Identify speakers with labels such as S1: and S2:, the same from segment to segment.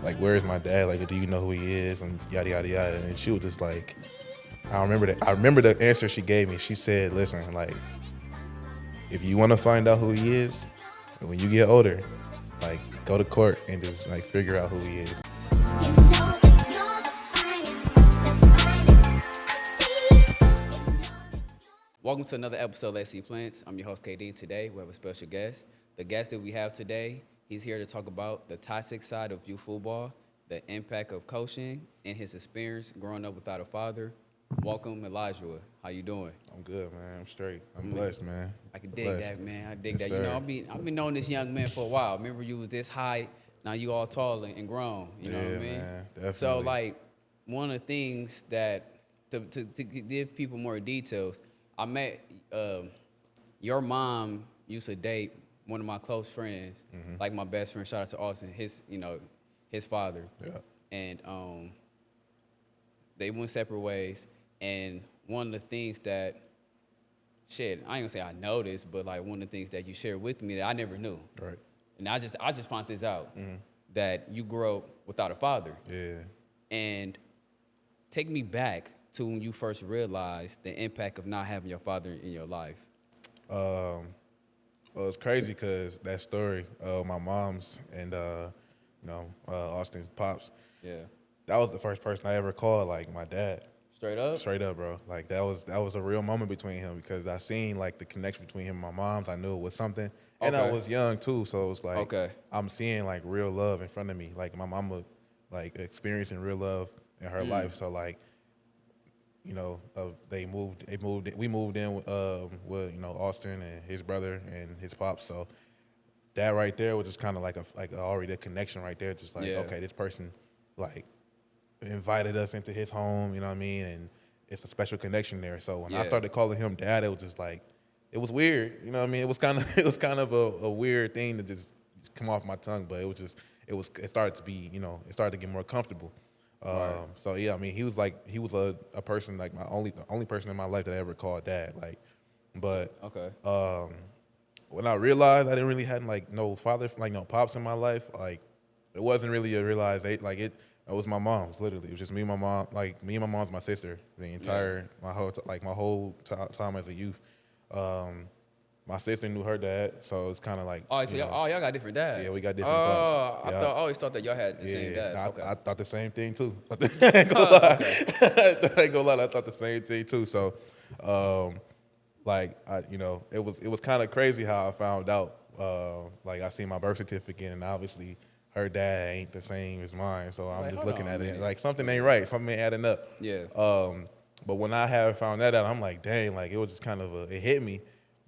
S1: like, where's my dad? Like, do you know who he is? And yada yada yada. And she was just like, I remember that. I remember the answer she gave me. She said, "Listen, like, if you want to find out who he is, when you get older, like, go to court and just like figure out who he is."
S2: Welcome to another episode of Let's See Plants. I'm your host, KD. Today, we have a special guest. The guest that we have today, he's here to talk about the toxic side of youth football, the impact of coaching, and his experience growing up without a father. Welcome, Elijah. How you doing?
S1: I'm good, man. I'm straight. I'm blessed, man.
S2: I can dig
S1: Blessed.
S2: that, man. I dig
S1: Yes,
S2: that.
S1: sir.
S2: I've been knowing this young man for a while. Remember, you was this height. Now you all tall and grown. You know what I
S1: Yeah,
S2: mean?
S1: man.
S2: So,
S1: Definitely.
S2: like, one of the things that to give people more details, I met your mom used to date one of my close friends, like my best friend. Shout out to Austin. His father,
S1: Yeah.
S2: and they went separate ways. And one of the things that shit, I ain't gonna say I noticed, but like one of the things that you shared with me that I never knew,
S1: Right.
S2: and I just found this out that you grew up without a father,
S1: Yeah.
S2: and take me back to when you first realized the impact of not having your father in your life.
S1: Well, it's crazy because that story, my mom's and Austin's pops.
S2: Yeah,
S1: That was the first person I ever called, like my dad.
S2: straight up.
S1: Straight up, bro. Like that was a real moment between him because I seen like the connection between him and my mom's. I knew it was something, and I
S2: Okay,
S1: was young too, so it was like
S2: okay,
S1: I'm seeing like real love in front of me. Like my mama, like experiencing real love in her life. So like we moved in with Austin and his brother and his pops. So that right there was just kind of like already a connection right there. Just like,
S2: yeah,
S1: okay, this person like invited us into his home, you know what I mean? And it's a special connection there. So when I
S2: yeah,
S1: started calling him dad, it was just like it was weird, you know what I mean? It was kind of it was kind of a weird thing to just come off my tongue, but it started to be, it started to get more comfortable.
S2: right,
S1: So yeah, I mean, he was a person like the only person in my life that I ever called dad. Like, but
S2: okay,
S1: when I realized I didn't really have like no father, like no pops in my life, like it wasn't really a realization. Like it was my mom's literally. It was just me and my mom. Like me and my mom's my sister. The
S2: yeah.
S1: entire my whole time as a youth. Um, my sister knew her dad, so it's kind of like
S2: Oh, so y'all got different
S1: yeah,
S2: dads.
S1: we got different pops.
S2: Oh,
S1: Yeah,
S2: I always thought that y'all had the same
S1: yeah.
S2: dads. Okay,
S1: I thought the same thing too. I ain't gonna lie.
S2: okay,
S1: I ain't gonna lie. I thought the same thing too. So, um, like it was kind of crazy how I found out. Like I seen my birth certificate, and obviously her dad ain't the same as mine. So I'm
S2: like
S1: just
S2: hold
S1: looking
S2: on a
S1: at it
S2: minute.
S1: like something ain't
S2: Yeah,
S1: right. Something ain't adding up.
S2: yeah,
S1: But when I had found that out, I'm like, dang, like it was just kind of it hit me.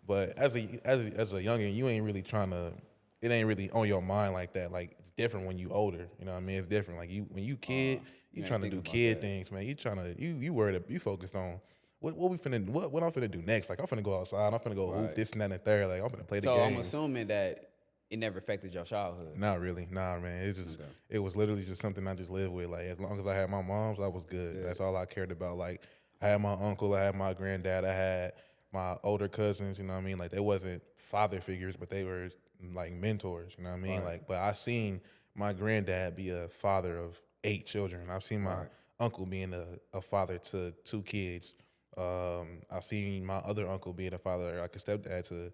S1: But as a youngin, you ain't really trying to. It ain't really on your mind like that. Like it's different when you older. You know what I mean? It's different. Like when you kid, you
S2: you ain't
S1: trying to
S2: think
S1: do
S2: about
S1: kid
S2: that.
S1: things, man. You trying to you worried you focused on what I'm finna do next. Like I'm finna go outside. I'm finna go hoop
S2: Right.
S1: this and that and the third. Like I'm finna play the
S2: So I'm
S1: game.
S2: assuming that it never affected your childhood.
S1: Not really, nah, man.
S2: Okay.
S1: It was literally just something I just lived with. Like as long as I had my mom's, I was good.
S2: Yeah.
S1: That's all I cared about. Like I had my uncle, I had my granddad, I had my older cousins. You know what I mean? Like they wasn't father figures, but they were like mentors. You know what I mean?
S2: Right.
S1: Like, but I seen my granddad be a father of 8 children. I've seen my
S2: Right.
S1: uncle being a father to 2 kids. I've seen my other uncle being a father, like a stepdad to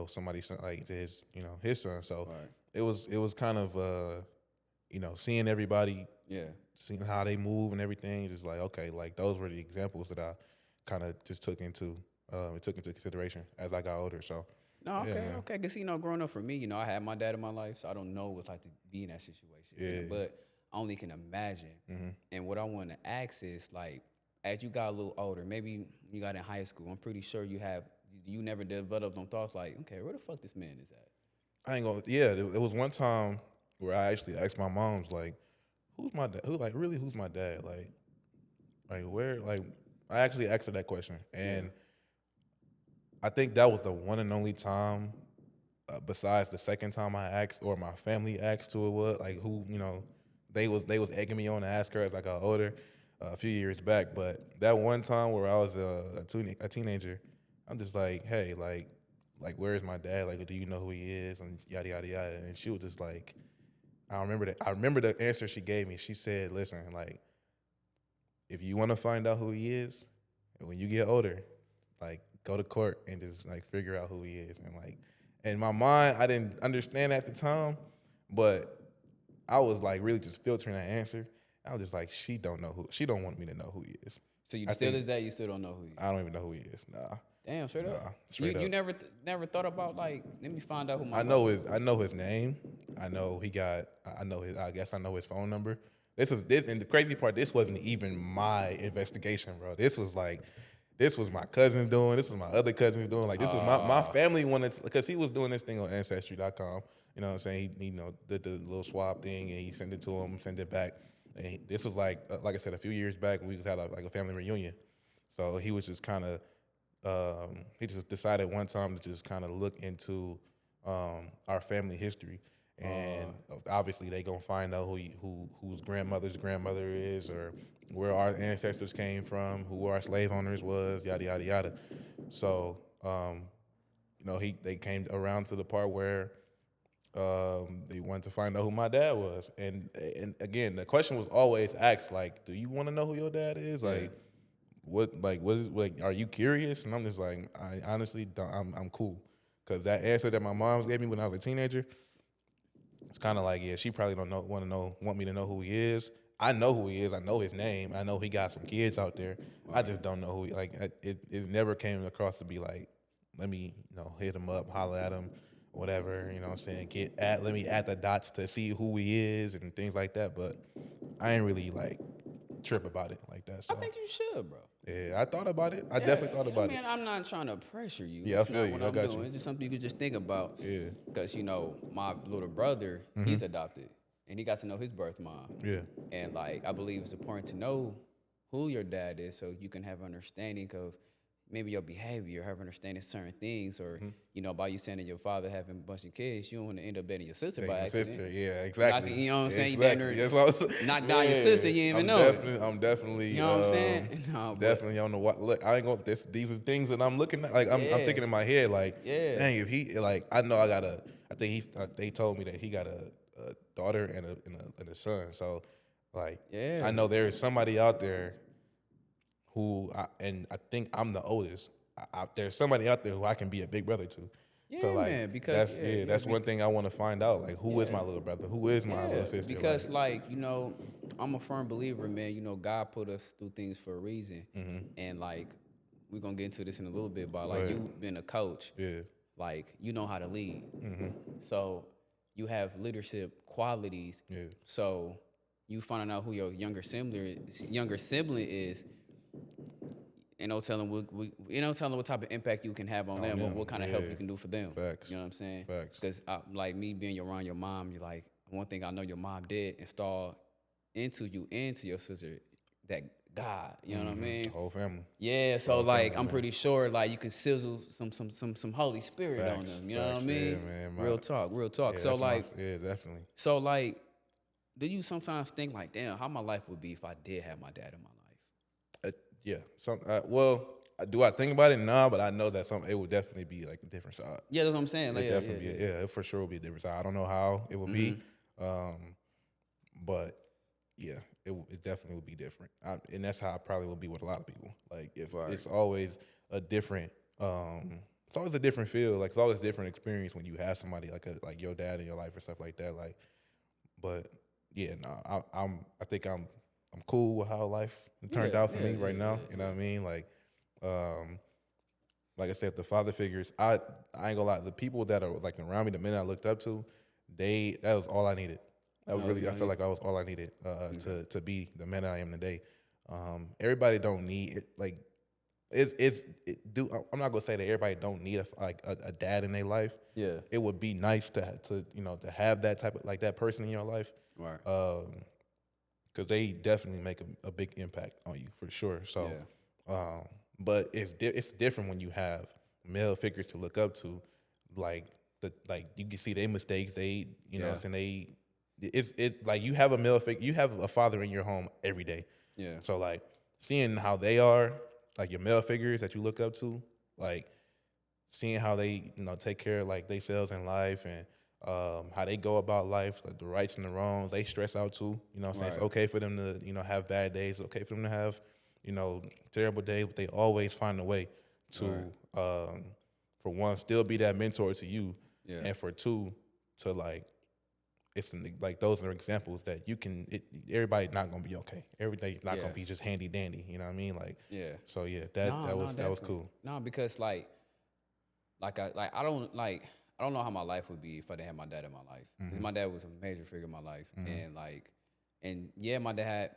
S1: somebody like to his his son. So
S2: Right.
S1: it was kind of seeing everybody,
S2: Yeah.
S1: seeing how they move and everything. Just like okay, like those were the examples that I kind of just took into consideration as I got older. So
S2: No,
S1: yeah,
S2: okay,
S1: man.
S2: okay. Cause growing up for me, I had my dad in my life, so I don't know what it's like to be in that situation.
S1: Yeah.
S2: But I only can imagine.
S1: Mm-hmm.
S2: And what I want to ask is like, as you got a little older, maybe you got in high school. I'm pretty sure you never developed on thoughts like, okay, where the fuck this man is at?
S1: I ain't gonna. Yeah, it was one time where I actually asked my mom's like, "Who's my dad? Who's my dad? Like where? Like I actually asked her that question,
S2: Yeah.
S1: and I think that was the one and only time, besides the second time I asked or my family asked who it was, like who they was egging me on to ask her as I got older, a few years back. But that one time where I was a teenager, I'm just like, hey, like where is my dad? Like, do you know who he is? And yada yada yada. And she was just like, I remember that. I remember the answer she gave me. She said, "Listen, like, if you want to find out who he is, and when you get older, like, go to court and just like figure out who he is." And like, in my mind, I didn't understand at the time, but I was like really just filtering that answer. I was just like, she don't know who. She don't want me to know who he is.
S2: So you
S1: I
S2: still
S1: think
S2: is that you still don't know who he is?
S1: I don't even know who he is. Nah,
S2: Damn, straight
S1: nah,
S2: up.
S1: straight
S2: You
S1: up.
S2: never thought about like let me find out who my
S1: I know his name. I know he got. I know his. I guess I know his phone number. This, and the crazy part. This wasn't even my investigation, bro. This was like, this was my cousins doing. This was my other cousins doing. Like, this is my family wanted, because he was doing this thing on Ancestry.com. You know what I'm saying? He, did the little swab thing and he sent it to him, sent it back. And this was like I said, a few years back, we had like a family reunion. So he was just kind of. He just decided one time to just kind of look into our family history, and obviously they gonna find out whose grandmother's grandmother is, or where our ancestors came from, who our slave owners was, yada yada yada. So they came around to the part where they wanted to find out who my dad was, and again the question was always asked, like, do you want to know who your dad is? Like, are you curious? And I'm just like, I honestly don't. I'm cool, because that answer that my mom gave me when I was a teenager, it's kind of like, yeah, she probably don't want me to know who he is. I know who he is. I know his name. I know he got some kids out there. Right. I just don't know who it never came across to be like, let me hit him up, holler at him, whatever. You know what I'm saying? Let me add the dots to see who he is and things like that. But I ain't really like trip about it like that. So
S2: I think you should, bro.
S1: Yeah, I thought about it. I definitely thought about it.
S2: I mean, I'm not trying to pressure you.
S1: Yeah, I feel you.
S2: What
S1: I
S2: I'm
S1: got
S2: doing.
S1: you.
S2: It's just something you could just think about.
S1: Yeah.
S2: Because, my little brother, he's adopted. And he got to know his birth mom.
S1: Yeah.
S2: And, like, I believe it's important to know who your dad is so you can have understanding of maybe your behavior, have understanding certain things, or by you saying that your father having a bunch of kids, you don't want to end up dating your sister by accident.
S1: Sister, yeah, exactly.
S2: You know what I'm saying?
S1: Exactly.
S2: You knock down your sister, you didn't even know it.
S1: I'm definitely,
S2: you know what I'm saying? No,
S1: definitely on the what. Look, I ain't gonna. These are things that I'm looking at. Like I'm thinking in my head, like, dang, if he like, I know I got a. I think they told me that he got a daughter and a son. So, like, I know there is somebody out there who, I think I'm the oldest. There's somebody out there who I can be a big brother to.
S2: Yeah,
S1: so like,
S2: man, because
S1: that's one thing I want to find out. Like, who is my little brother? Who is my little sister?
S2: Because I'm a firm believer, man. God put us through things for a reason, and like we're gonna get into this in a little bit. But like you been a coach, like you know how to lead, so you have leadership qualities. So you finding out who your younger sibling is. Telling what type of impact you can have on them, what kind of help you can do for them.
S1: Facts.
S2: You know what I'm saying?
S1: Facts.
S2: Because like me being around your mom, you're like, one thing I know your mom did install into you and to your sister that God. You know what I mean?
S1: Whole family.
S2: Yeah. So I'm pretty sure like you can sizzle some Holy Spirit on them. You know what I mean?
S1: Yeah, man.
S2: Real talk.
S1: Yeah,
S2: so like,
S1: definitely.
S2: So like, do you sometimes think like, damn, how my life would be if I did have my dad in my life?
S1: Yeah. Do I think about it? Nah, but I know that it would definitely be like a different side.
S2: Yeah, that's what I'm saying. Like,
S1: it for sure would be a different side. I don't know how it would be, but yeah, it definitely would be different. And that's how I probably would be with a lot of people. Like, if it's always a different, it's always a different feel. Like, it's always a different experience when you have somebody like your dad in your life or stuff like that. Like, but yeah, no, I think I'm cool with how life turned out for me right now. You know what I mean? Like I said, the father figures, I ain't gonna lie, the people that are like around me, the men I looked up to, that was all I needed. That was I feel like I was all I needed to be the man I am today. Everybody don't need it. Like, I'm not gonna say that everybody don't need a dad in their life.
S2: Yeah,
S1: it would be nice to have that type of, like, that person in your life.
S2: Right.
S1: Because they definitely make a big impact on you for sure. So, but it's different when you have male figures to look up to, like you can see their mistakes. They it's like you have a male figure, you have a father in your home every day.
S2: Yeah.
S1: So like seeing how they are, like your male figures that you look up to, like seeing how they take care of like themselves in life, and how they go about life, like the rights and the wrongs. They stress out too. You know what I'm saying? It's
S2: Right.
S1: okay for them to, have bad days. It's okay for them to have, terrible days. But they always find a way to, for one, still be that mentor to you.
S2: Yeah.
S1: And for two, to like, like those are examples that you can, everybody's not going to be okay. Everything's not going to be just handy dandy. You know what I mean? Like,
S2: Yeah.
S1: so yeah, that was
S2: definitely.
S1: cool.
S2: No, because I don't know how my life would be if I didn't have my dad in my life. 'Cause my dad was a major figure in my life, and yeah, my dad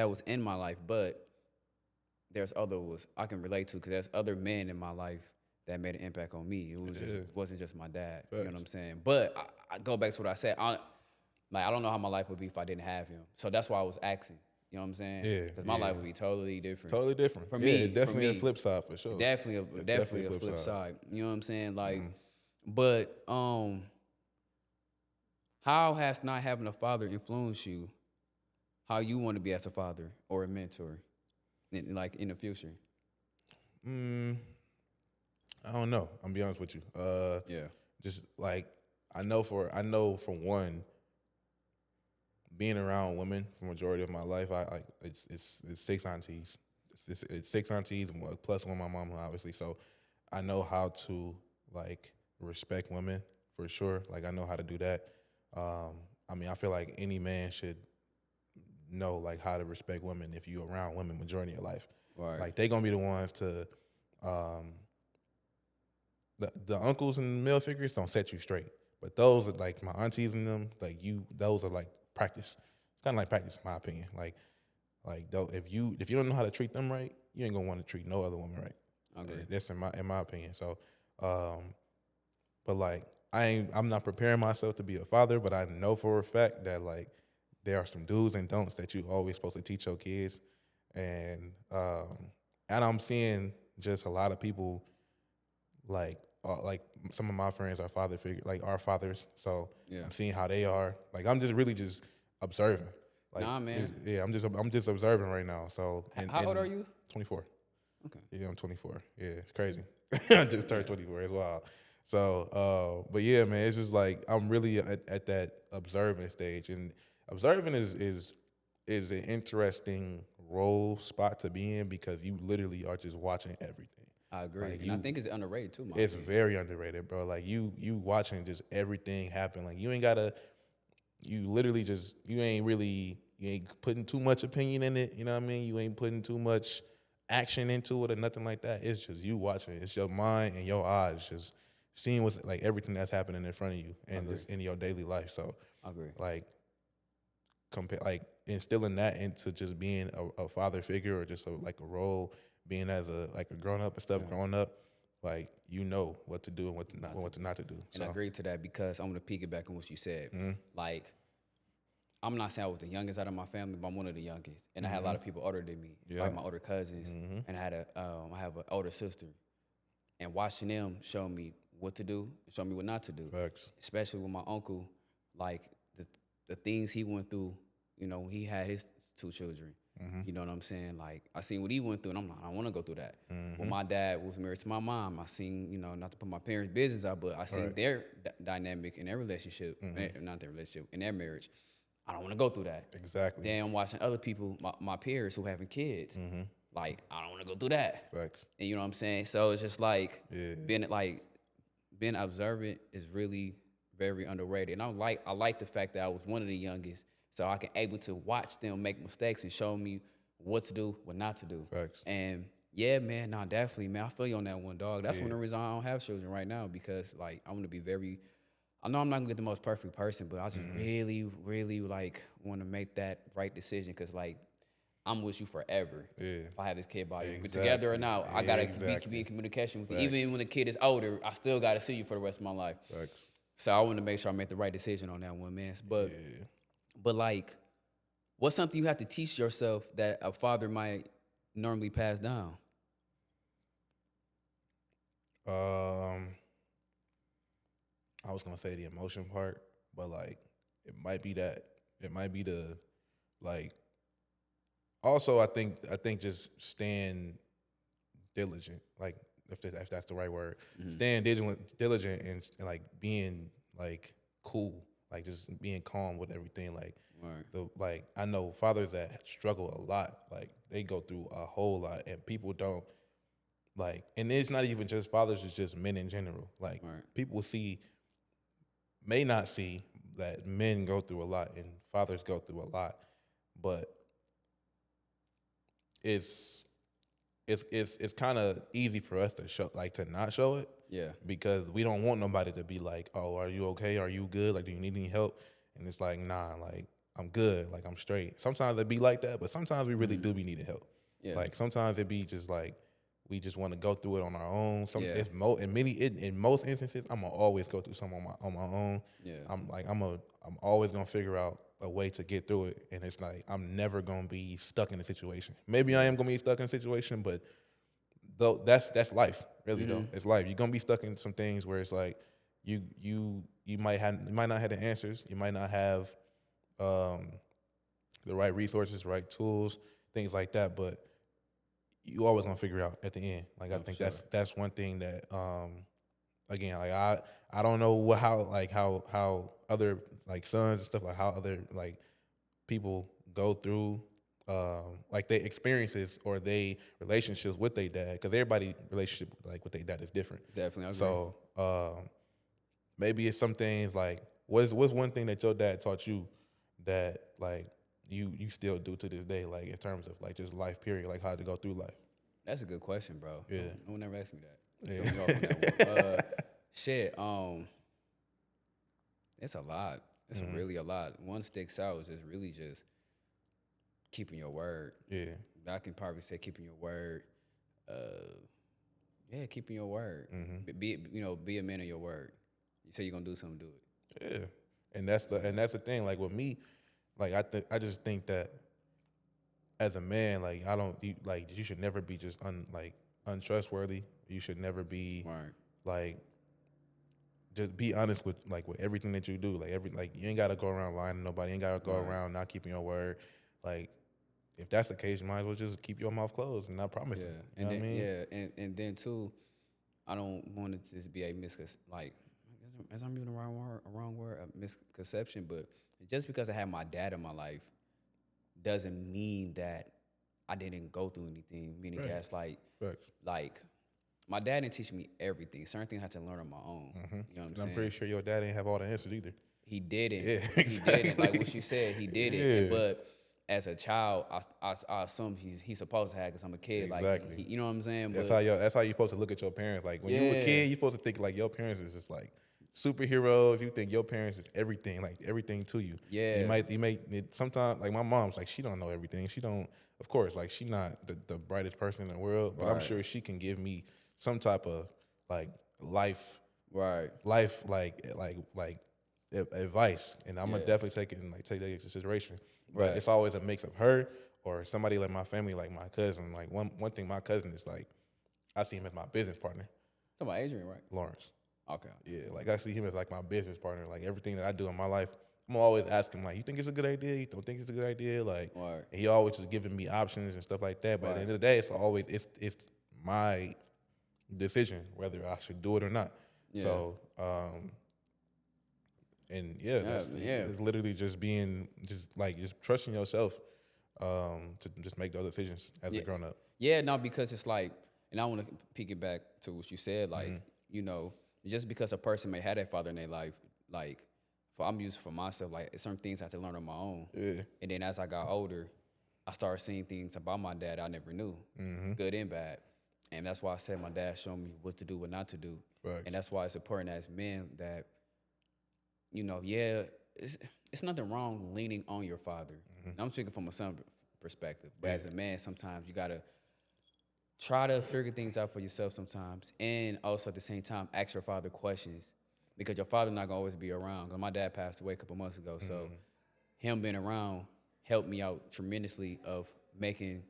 S2: was in my life, but there's others I can relate to because there's other men in my life that made an impact on me. It was wasn't just my dad. You know what I'm saying? But I go back to what I said. I don't know how my life would be if I didn't have him. So that's why I was asking. You know what I'm saying?
S1: Yeah,
S2: Because my life would be totally different.
S1: Totally different.
S2: For
S1: Yeah,
S2: me,
S1: definitely
S2: for
S1: a
S2: me.
S1: flip side for sure.
S2: Definitely a flip side. You know what I'm saying? Like, but how has not having a father influenced you? How you want to be as a father or a mentor, in the future?
S1: I don't know. I'm gonna be honest with you.
S2: Yeah.
S1: Just like I know for one, being around women for majority of my life, I like it's six aunties. It's six aunties and plus one my mom obviously. So I know how to like respect women for sure. Like I know how to do that. I mean, I feel like any man should know like how to respect women if you around women majority of your life.
S2: Right.
S1: Like they gonna be the ones to the uncles and male figures don't set you straight. But those are like my aunties and them, like those are like practice. It's kind of like practice, in my opinion. Like though, if you don't know how to treat them right, you ain't gonna want to treat no other woman right.
S2: I agree.
S1: That's in my opinion. So, but like I'm not preparing myself to be a father, but I know for a fact that like there are some do's and don'ts that you always supposed to teach your kids, and I'm seeing just a lot of people like some of my friends are father figure, like our fathers. So
S2: Yeah.
S1: I'm seeing how they are. Like I'm just really just observing. Like,
S2: Nah, man.
S1: I'm just observing right now. So
S2: How old are you?
S1: 24.
S2: Okay.
S1: Yeah, I'm 24. Yeah, it's crazy. I just turned 24 as well. So, but yeah, man, it's just like I'm really at that observing stage, and observing is an interesting role spot to be in because you literally are just watching everything.
S2: I agree,
S1: Like
S2: and I think it's underrated too.
S1: It's very underrated, bro. Like you watching just everything happen. Like you literally just you ain't putting too much opinion in it. You know what I mean? You ain't putting too much action into it or nothing like that. It's just you watching. It's your mind and your eyes just seeing what's like everything that's happening in front of you and just in your daily life. So
S2: I agree.
S1: like like instilling that into just being a father figure or just like a role, being as a grown up and stuff, growing up, like you know what to do and what to not to do.
S2: And I agree to that because I'm gonna piggyback on what you said.
S1: Mm-hmm.
S2: Like, I'm not saying I was the youngest out of my family, but I'm one of the youngest, and I had a lot of people older than me, like my older cousins, and I have an older sister, and watching them show me what to do and show me what not to do.
S1: Facts.
S2: Especially with my uncle, like the things he went through, when he had his two children. You know what I'm saying? Like, I seen what he went through, and I'm like, I don't want to go through that. When my dad was married to my mom, I seen, not to put my parents' business out, but I seen their dynamic in their relationship, not their relationship, in their marriage. I don't want to go through that.
S1: Exactly.
S2: Then I'm watching other people, my peers who having kids. Like, I don't want to go through that.
S1: Facts.
S2: And you know what I'm saying? So it's just like being observant is really very underrated. And I like the fact that I was one of the youngest, so I can able to watch them make mistakes and show me what to do, what not to do.
S1: Facts.
S2: And yeah, man, no, definitely, man. I feel you on that one, dog. That's one of the reasons I don't have children right now because like I want to be very. I know I'm not gonna get the most perfect person, but I just really, really like want to make that right decision because like I'm with you forever.
S1: Yeah.
S2: If I have this kid by you, but
S1: Exactly.
S2: together or not, I gotta
S1: Exactly.
S2: be in communication with you.
S1: Facts.
S2: Even when the kid is older, I still gotta see you for the rest of my life.
S1: Facts.
S2: So I want to make sure I make the right decision on that one, man. But like, what's something you have to teach yourself that a father might normally pass down?
S1: I was gonna say the emotion part, but like it might be that. It might be the like. Also, I think just staying diligent, like if that's the right word, staying diligent and like being like cool, like just being calm with everything. Like
S2: Right.
S1: I know fathers that struggle a lot, like they go through a whole lot, and people don't like. And it's not even just fathers; it's just men in general. Like
S2: Right.
S1: people may not see that men go through a lot and fathers go through a lot, but it's it's kind of easy for us to show, like to not show it,
S2: Yeah.
S1: because we don't want nobody to be like, "Oh, are you okay? Are you good? Like, do you need any help?" And it's like, "Nah, like I'm good. Like I'm straight." Sometimes it be like that, but sometimes we really do be needing help.
S2: Yeah.
S1: Like sometimes it be just like we just want to go through it on our own.
S2: Yeah.
S1: In most instances, I'm gonna always go through something on my own.
S2: Yeah.
S1: I'm always gonna figure out a way to get through it, and it's like I'm never gonna be stuck in a situation. Maybe I am gonna be stuck in a situation, but though that's life, really. Though it's life. You're gonna be stuck in some things where it's like you might not have the answers. You might not have um, the right resources, right tools, things like that. But you always gonna figure out at the end. Like I think
S2: sure.
S1: that's one thing that again, like I don't know how other like sons and stuff, like how other like people go through like their experiences or they relationships with their dad, because everybody relationship like with their dad is different.
S2: Definitely. I agree.
S1: So maybe it's some things like what's one thing that your dad taught you that like you still do to this day, like in terms of like just life period, like how to go through life.
S2: That's a good question, bro.
S1: Yeah.
S2: No one ever asked me that.
S1: Yeah.
S2: Throw me off on that one. Shit. It's a lot. It's really a lot. One sticks out is just really just keeping your word.
S1: Yeah.
S2: I can probably say keeping your word. Yeah, keeping your word. Be a man of your word. You say you're gonna do something, do it.
S1: Yeah, and that's the thing. Like with me, like I just think that as a man, like you should never be just untrustworthy. You should never be
S2: Right.
S1: like just be honest with everything that you do. Like you ain't gotta go around lying to nobody. You ain't gotta go
S2: Right.
S1: around not keeping your word. Like if that's the case, you might as well just keep your mouth closed and not promise
S2: Yeah.
S1: it. You
S2: And
S1: know
S2: then
S1: what I mean?
S2: and then too, I don't want it to just be a as I'm using the wrong word, a misconception, but just because I had my dad in my life doesn't mean that I didn't go through anything. Meaning,
S1: Right.
S2: gaslight,
S1: Facts.
S2: like my dad didn't teach me everything. Certain things I had to learn on my own. You know what I'm
S1: And
S2: saying?
S1: I'm pretty sure your dad ain't have all the answers either.
S2: He didn't.
S1: Yeah,
S2: He
S1: exactly.
S2: didn't. Like what you said, he did it.
S1: Yeah.
S2: But as a child, I assume he's supposed to have because I'm a kid.
S1: Exactly.
S2: Like you know what I'm saying?
S1: That's
S2: But
S1: how you supposed to look at your parents. Like when you a
S2: yeah,
S1: kid, you supposed to think like your parents is just like superheroes. You think your parents is everything, like everything to you.
S2: Yeah.
S1: You may sometimes like my mom's like she don't know everything. She don't, of course, like she not the brightest person in the world, but I'm
S2: Right.
S1: sure she can give me some type of like life
S2: right.
S1: advice, and I'm gonna
S2: Yeah.
S1: definitely take it and like take that into consideration. But
S2: Right.
S1: it's always a mix of her or somebody like my family, like my cousin. Like one thing, my cousin is like I see him as my business partner,
S2: Talking about Adrian, right?
S1: Lawrence.
S2: Okay.
S1: Yeah, like I see him as like my business partner. Like everything that I do in my life, I'm always asking like, you think it's a good idea? You don't think it's a good idea? Like,
S2: Right.
S1: and he always just giving me options and stuff like that. But at the
S2: Right.
S1: end of the day, it's my decision whether I should do it or not.
S2: Yeah.
S1: So, and yeah,
S2: Yeah.
S1: it's literally just just trusting yourself to just make those decisions as
S2: Yeah.
S1: a grown up.
S2: Yeah, no, because it's like, and I want to pick it back to what you said, like, just because a person may have that father in their life, like, I'm used for myself, like, certain things I had to learn on my own.
S1: Yeah.
S2: And then as I got older, I started seeing things about my dad I never knew, good and bad. And that's why I said my dad showed me what to do, what not to do.
S1: Facts.
S2: And that's why it's important as men that, it's nothing wrong leaning on your father. And I'm speaking from a son perspective. But as a man, sometimes you got to try to figure things out for yourself sometimes. And also at the same time, ask your father questions because your father's not going to always be around. 'Cause my dad passed away a couple months ago. So him being around helped me out tremendously of making,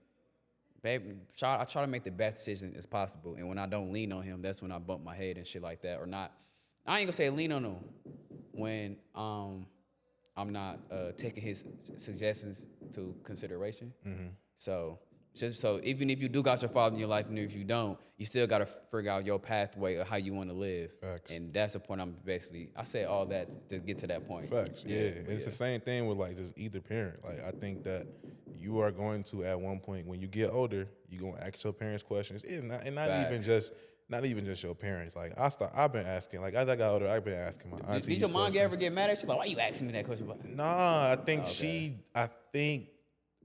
S2: I try to make the best decision as possible. And when I don't lean on him, that's when I bump my head and shit like that. Or not, I ain't gonna say lean on him when I'm not taking his suggestions to consideration. So just so even if you do got your father in your life, and if you don't, you still got to figure out your pathway of how you want to live.
S1: Facts.
S2: And that's the point. I say all that to get to that point.
S1: Facts. Yeah.
S2: but
S1: It's the same thing with like just either parent. Like I think that you are going to at one point when you get older, you're gonna ask your parents questions. And not even
S2: Facts.
S1: just your parents. Like I've been asking. Like as I got older, I've been asking my aunties.
S2: Did your mom
S1: questions.
S2: ever get mad at you? Like, why you asking me that question?
S1: Nah,
S2: Okay.
S1: I think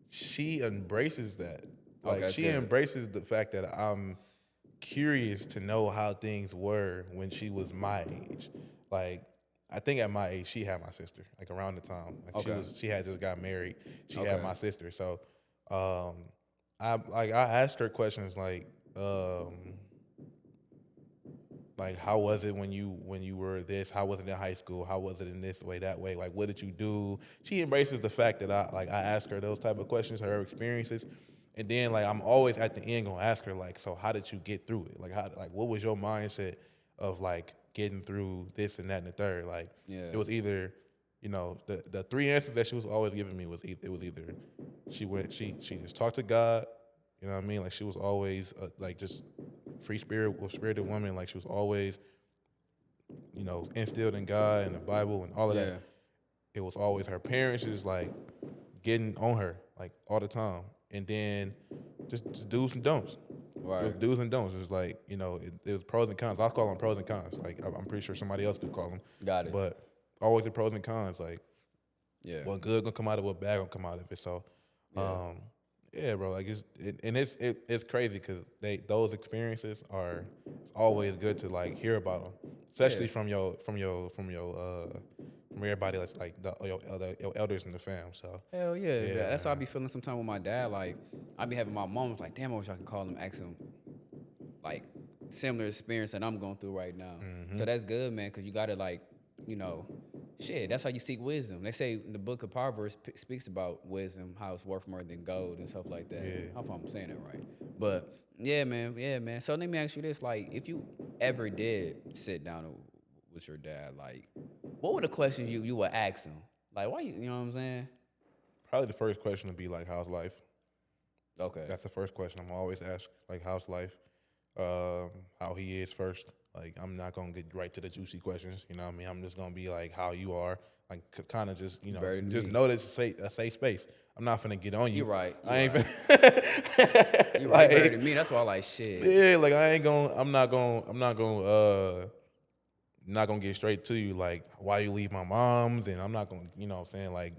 S1: she embraces that. Like
S2: Okay,
S1: she
S2: good.
S1: embraces the fact that I'm curious to know how things were when she was my age. Like I think at my age she had my sister, like around the time. Like
S2: Okay.
S1: she had just got married. She
S2: Okay.
S1: had my sister. So I asked her questions like how was it when you were this? How was it in high school? How was it in this way, that way? Like what did you do? She embraces the fact that I ask her those type of questions, her experiences, and then like I'm always at the end gonna ask her like, so how did you get through it? Like what was your mindset of like getting through this and that and the third? Like
S2: Yeah.
S1: it was either the three answers that she was always giving me was either she just talked to God, you know what I mean? Like she was always like just free spirit or spirited woman. Like she was always, instilled in God and the Bible and all of
S2: Yeah.
S1: that. It was always her parents just like getting on her like all the time, and then just do's and don'ts.
S2: Right.
S1: It was do's and don'ts. It was like it was pros and cons. I call them pros and cons. Like I'm pretty sure somebody else could call them.
S2: Got it.
S1: But always the pros and cons. Like
S2: Yeah.
S1: what good gonna come out of it, what bad gonna come out of it. So, yeah, bro. Like it's crazy because those experiences it's always good to like hear about them, especially from everybody that's like your elders in the fam. So
S2: Hell yeah.
S1: Yeah,
S2: That's how I be feeling sometimes with my dad. Like, I be having my moments like, damn, I wish I could call him, ask him, like, similar experience that I'm going through right now. So that's good, man, because you got to, like, shit, that's how you seek wisdom. They say in the book of Proverbs speaks about wisdom, how it's worth more than gold and stuff like that.
S1: Yeah.
S2: I hope I'm saying it right. But, yeah, man. So let me ask you this. Like, if you ever did sit down with your dad, like, what were the questions you would ask him? Like, why you know what I'm saying?
S1: probably the first question would be like, how's life?
S2: Okay.
S1: That's the first question I'm always asked. Like, how's life? How he is first. Like, I'm not gonna get right to the juicy questions. You know what I mean? I'm just gonna be like, how you are. Like, kind of just
S2: Better than
S1: just
S2: me.
S1: know that it's a safe space. I'm not finna get on you.
S2: You're right.
S1: I ain't.
S2: You
S1: like,
S2: right better than me. That's why I like shit.
S1: yeah, like I ain't gonna. I'm not gonna. Not gonna get straight to you. Like, why you leave my mom's, and I'm not gonna. You know what I'm saying? Like,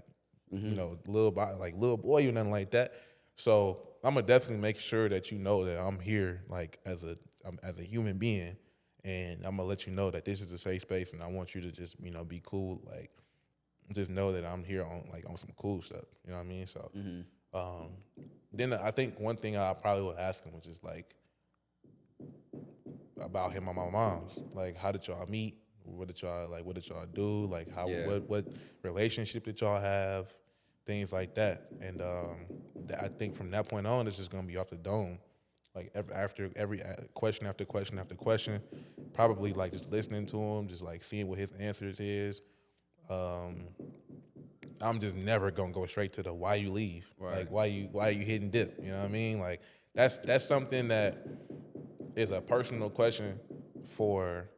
S1: little boy, or nothing like that. So I'm gonna definitely make sure that you know that I'm here, like as a human being, and I'm gonna let you know that this is a safe space, and I want you to just be cool. Like, just know that I'm here on some cool stuff. You know what I mean? So, then I think one thing I probably would ask him was just like about him and my mom's. Like, how did y'all meet? What did y'all do? Like, what relationship did y'all have? Things like that. And I think from that point on, it's just gonna be off the dome. Like after every question after question after question, probably like just listening to him, just like seeing what his answers is. I'm just never gonna go straight to the why you leave.
S2: Right.
S1: Like why you hitting dip. You know what I mean? Like that's something that is a personal question for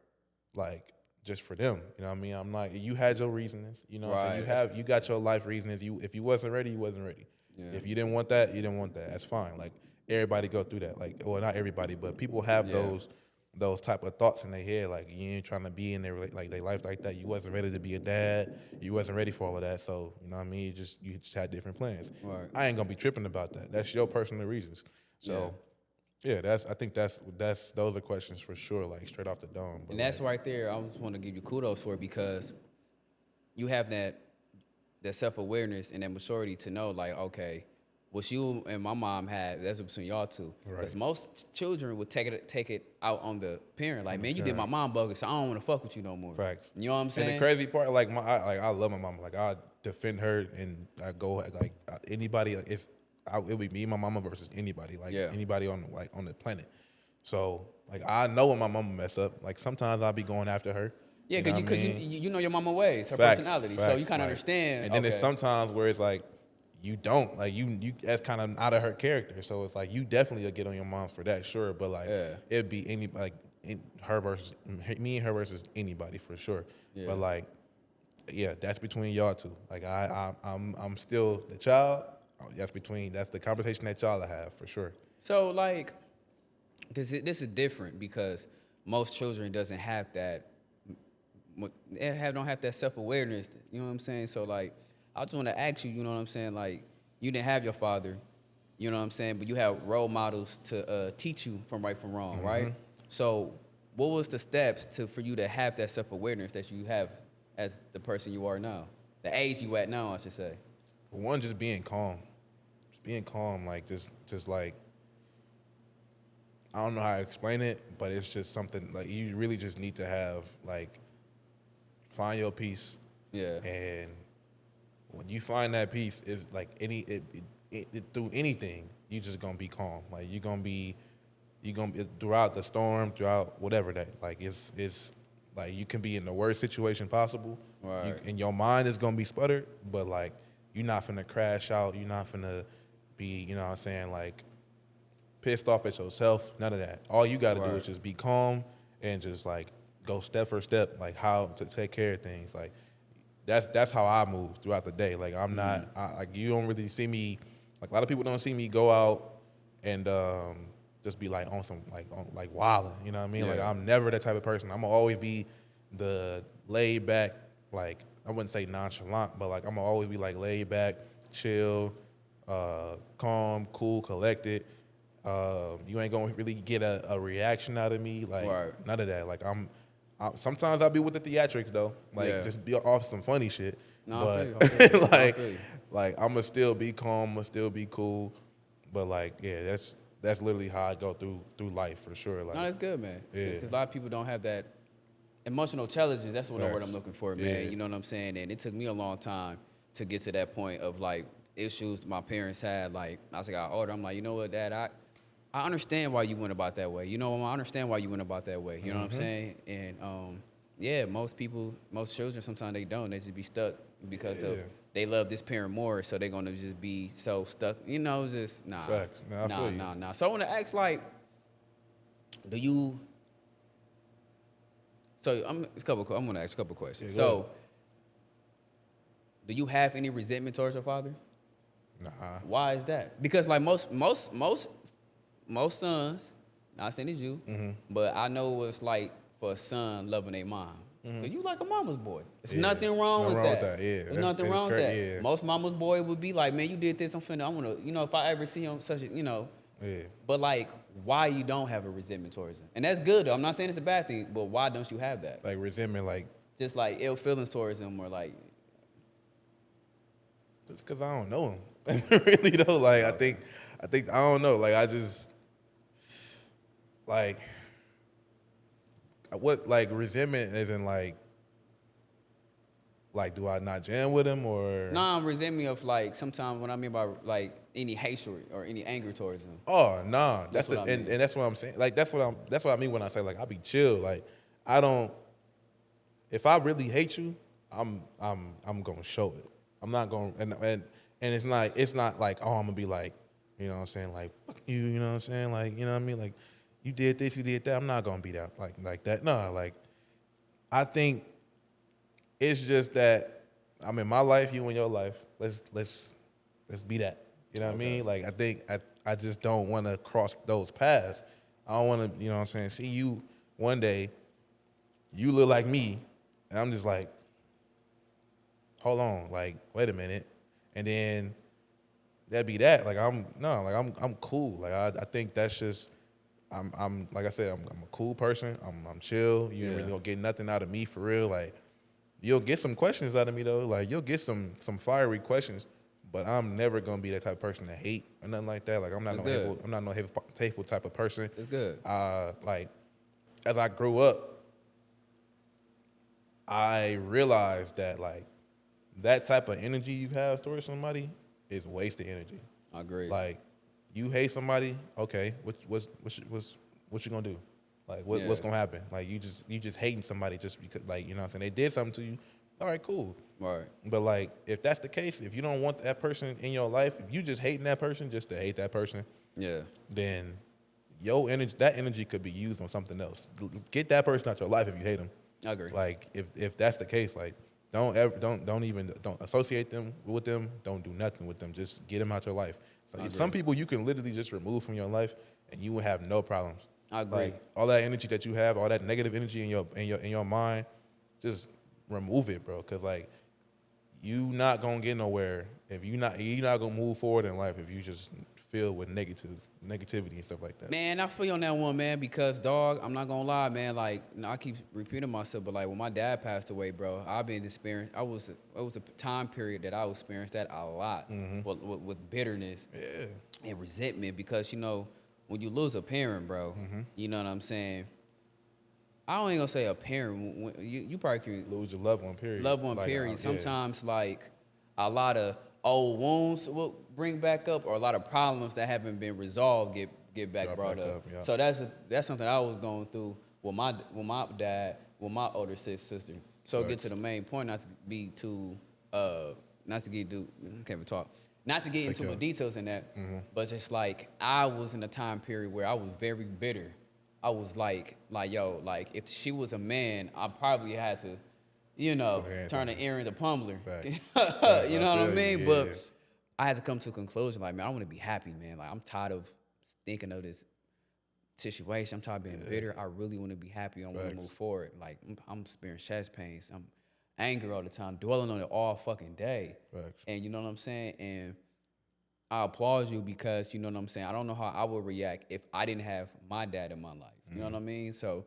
S1: like just for them. You know what I mean? I'm like, you had your reasons,
S2: Right.
S1: So you got your life reasons. If you wasn't ready, you wasn't ready.
S2: Yeah.
S1: If you didn't want that, you didn't want that. That's fine. Like everybody go through that. Like, well, not everybody, but people have those type of thoughts in their head. Like you ain't trying to be in their life like that. You wasn't ready to be a dad. You wasn't ready for all of that. So you know what I mean? You just had different plans.
S2: Right.
S1: I ain't gonna be tripping about that. That's your personal reasons. So. Yeah, I think those are questions for sure, like straight off the dome. But
S2: And that's right there. I just want to give you kudos for it because you have that self-awareness and that maturity to know, like, okay, what you and my mom had, that's between y'all two. Because most children would take it out on the parent. Like, man, you did my mom bogus, so I don't want to fuck with you no more.
S1: Facts.
S2: You know what I'm saying?
S1: And the crazy part, like I love my mom. Like I defend her, and I go like anybody. It'll be me, my mama versus anybody. Like anybody on the planet. So like I know when my mama mess up. Like sometimes I'll be going after her.
S2: Yeah, because you know your mama ways, her
S1: Facts,
S2: personality, so
S1: facts,
S2: you kind of
S1: like,
S2: understand.
S1: And then there's
S2: okay.
S1: sometimes where it's like you don't like you that's kind of out of her character. So it's like you definitely will get on your moms for that, sure. But like
S2: Yeah.
S1: it'd be any like her versus me and her versus anybody for sure.
S2: Yeah.
S1: But like yeah, that's between y'all two. Like I'm still the child. That's the conversation that y'all have for sure.
S2: So like, because this is different because most children doesn't have that. Don't have that self awareness. You know what I'm saying? So like, I just want to ask you. You know what I'm saying? Like, you didn't have your father. You know what I'm saying? But you have role models to teach you from right from wrong, right? So, what was the steps for you to have that self awareness that you have as the person you are now, the age you at now, I should say?
S1: For one, just being calm. Just being calm, like just like I don't know how to explain it, but it's just something like you really just need to have like find your peace.
S2: Yeah.
S1: And when you find that peace, is like through anything, you just gonna be calm. Like you're gonna be throughout the storm, throughout whatever that like it's like you can be in the worst situation possible.
S2: Right.
S1: And your mind is gonna be sputtered, but like you're not finna crash out. You're not finna be, you know what I'm saying, like pissed off at yourself. None of that. All you gotta do
S2: Right.
S1: is just be calm and just like go step for step, like how to take care of things. Like that's how I move throughout the day. Like I'm not like you don't really see me. Like a lot of people don't see me go out and just be like on some like wilding. You know what I mean? Like
S2: Yeah.
S1: I'm never that type of person. I'm gonna always be the laid back. Like I wouldn't say nonchalant, but like I'm gonna always be like laid back, chill, calm, cool, collected. You ain't gonna really get a reaction out of me. Like
S2: Right.
S1: none of that. Like sometimes I'll be with the theatrics though. Like
S2: Yeah.
S1: just be off some funny shit.
S2: No, I
S1: But
S2: feel you. I feel you. No, I
S1: like
S2: feel you.
S1: like I'ma still be calm, I'ma still be cool. But like, yeah, that's literally how I go through life for sure. Like
S2: No, that's good, man.
S1: Yeah.
S2: Because a lot of people don't have that emotional intelligence. That's what the word
S1: Facts.
S2: I'm looking for, man.
S1: Yeah.
S2: You know what I'm saying? And it took me a long time to get to that point of like issues my parents had. Like as I got older, I'm like, you know what, Dad, I understand why you went about that way. You know, I understand why you went about that way. You know what I'm saying? And yeah, most children sometimes they don't. They just be stuck because of
S1: Yeah.
S2: they love this parent more, so they're gonna just be so stuck. You know, just nah.
S1: Facts. Nah, I feel you.
S2: Nah. So I want to ask, like, do you? So I'm gonna ask a couple questions.
S1: Yeah, go
S2: So, do you have any resentment towards your father?
S1: Nah.
S2: Why is that? Because like most sons, not saying it's you,
S1: Mm-hmm.
S2: but I know it's like for a son loving their mom. Cause you like a mama's boy. There's
S1: Yeah.
S2: nothing wrong with that.
S1: Yeah,
S2: There's
S1: that's-
S2: nothing
S1: that's
S2: wrong with that.
S1: yeah.
S2: Most mama's boy would be like, man, you did this. I wanna, if I ever see him such a,
S1: Yeah.
S2: But like, why you don't have a resentment towards him? And that's good though. I'm not saying it's a bad thing, but why don't you have that?
S1: Like resentment, like
S2: Just like ill feelings towards him, or like,
S1: it's because I don't know him. Really though. Like I think I don't know. Like I just like what like resentment isn't like do I not jam with him or
S2: nah, resentment of like sometimes when I mean by like any hatred or any anger towards him.
S1: Oh nah, that's
S2: what
S1: the
S2: I mean.
S1: and that's what I'm saying. Like that's what I mean when I say like I be chill. Like I don't. If I really hate you, I'm gonna show it. I'm not gonna and it's not like oh I'm gonna be like you know what I'm saying like fuck you know what I'm saying like you know what I mean like you did this you did that. I'm not gonna be that like that. No, like I think it's just that I'm in my life, you in your life. Let's be that. You know what I mean? Like I think I just don't want to cross those paths. I don't want to, you know what I'm saying, see you one day, you look like me, and I'm just like, hold on, like, wait a minute. And then that'd be that. Like I'm cool. Like I think that's just I'm like I said, I'm a cool person. I'm chill. You ain't really gonna get nothing out of me for real. Like you'll get some questions out of me though. Like you'll get some fiery questions, but I'm never gonna be that type of person to hate or nothing like that. Like I'm not no hateful type of person.
S2: It's good.
S1: Like as I grew up, I realized that like that type of energy you have towards somebody is wasted energy.
S2: I agree.
S1: Like you hate somebody, okay? What you gonna do? Like what's gonna happen? Like you just hating somebody just because like you know what I'm saying they did something to you. All right, cool.
S2: Right.
S1: But like, if that's the case, if you don't want that person in your life, if you just hating that person just to hate that person,
S2: Yeah.
S1: then your energy, that energy could be used on something else. Get that person out your life if you hate them.
S2: I agree.
S1: Like, if that's the case, like, don't associate them with them. Don't do nothing with them. Just get them out your life. So some people you can literally just remove from your life, and you will have no problems.
S2: I agree.
S1: Like all that energy that you have, all that negative energy in your mind, just remove it, bro. Cause like you not gonna get nowhere if you not gonna move forward in life if you just filled with negativity and stuff like that.
S2: Man, I feel you on that one, man, because dog, I'm not gonna lie, man. Like, I keep repeating myself, but like when my dad passed away, bro, I've been experiencing. It was a time period that I was experiencing that a lot with bitterness and resentment because when you lose a parent, bro, you know what I'm saying. I ain't gonna say a parent. You probably can
S1: Lose your loved one, period.
S2: loved one,
S1: Like,
S2: period.
S1: yeah.
S2: Sometimes like a lot of old wounds will bring back up, or a lot of problems that haven't been resolved get back
S1: Drop
S2: brought
S1: back
S2: up.
S1: up, yeah.
S2: So that's something I was going through with my dad, with my older sister. So get to the main point, not to be too not to get can't even talk. Not to get into more details in that, but just like I was in a time period where I was very bitter. I was like yo, like if she was a man, I probably had to, turn the ear into Pumbler. You know what I mean?
S1: Yeah.
S2: But I had to come to a conclusion, like, man, I want to be happy, man. Like, I'm tired of thinking of this situation. I'm tired of being bitter. I really want to be happy. I want to move forward. Like, I'm experiencing chest pains. I'm angry all the time, dwelling on it all fucking day.
S1: Facts.
S2: And you know what I'm saying? And I applaud you because, you know what I'm saying, I don't know how I would react if I didn't have my dad in my life. You know what I mean? So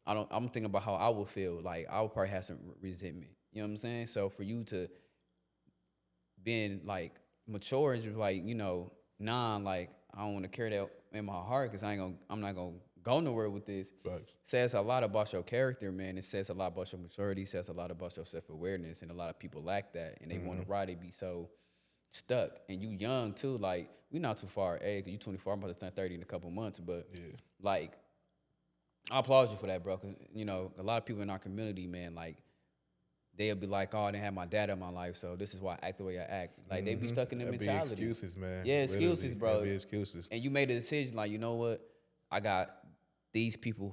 S2: I'm thinking about how I would feel. Like, I would probably have some resentment. You know what I'm saying? So for you to being like mature and just like, like I don't want to carry that in my heart because I'm not gonna go nowhere with this.
S1: Facts.
S2: Says a lot about your character, man. It says a lot about your maturity, says a lot about your self-awareness, and a lot of people lack that, and they want to ride it, be so stuck. And you young too, like we not too far, because you 24, I'm about to turn 30 in a couple months, but like I applaud you for that, bro, because a lot of people in our community, man, like they'll be like, oh, I didn't have my dad in my life, so this is why I act the way I act. Like they be stuck in the
S1: That'd
S2: mentality.
S1: Be excuses, man.
S2: Yeah, excuses,
S1: Literally.
S2: bro.
S1: That'd be excuses.
S2: And you made a decision, like, you know what? I got these people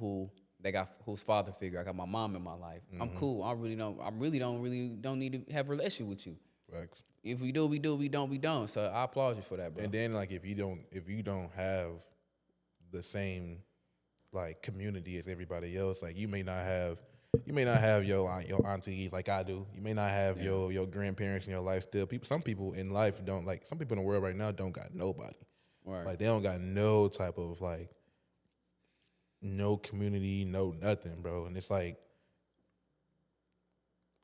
S2: whose father figure. I got my mom in my life. I'm cool. I really don't need to have a relationship with you.
S1: Facts.
S2: If we do, we do. We don't, we don't. So I applaud you for that, bro.
S1: And then like if you don't have the same like community as everybody else, like you may not have your aunties like I do. You may not have your grandparents in your life still. Some people in life don't, like some people in the world right now don't got nobody.
S2: Right.
S1: Like they don't got no type of like no community, no nothing, bro. And it's like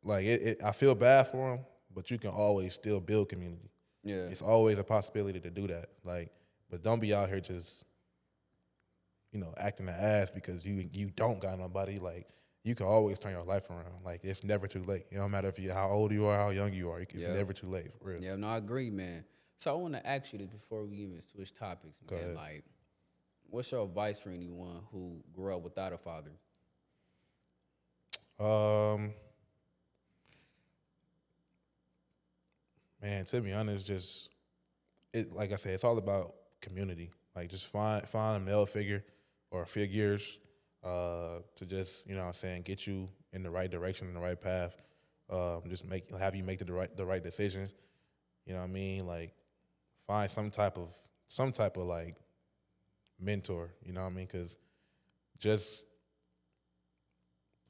S1: I feel bad for them, but you can always still build community.
S2: Yeah.
S1: It's always a possibility to do that. Like, but don't be out here just acting the ass because you don't got nobody. Like, you can always turn your life around. Like, it's never too late. It don't matter how old you are, how young you are. It's never too late, for real.
S2: Yeah, no, I agree, man. So I want to ask you this before we even switch topics, man.
S1: Go ahead.
S2: Like, what's your advice for anyone who grew up without a father?
S1: Man, to be honest, like I said, it's all about community. Like, just find a male figure or figures to just, get you in the right direction, in the right path. Just have you make the right decisions. You know what I mean? Like, find some type of like mentor. You know what I mean?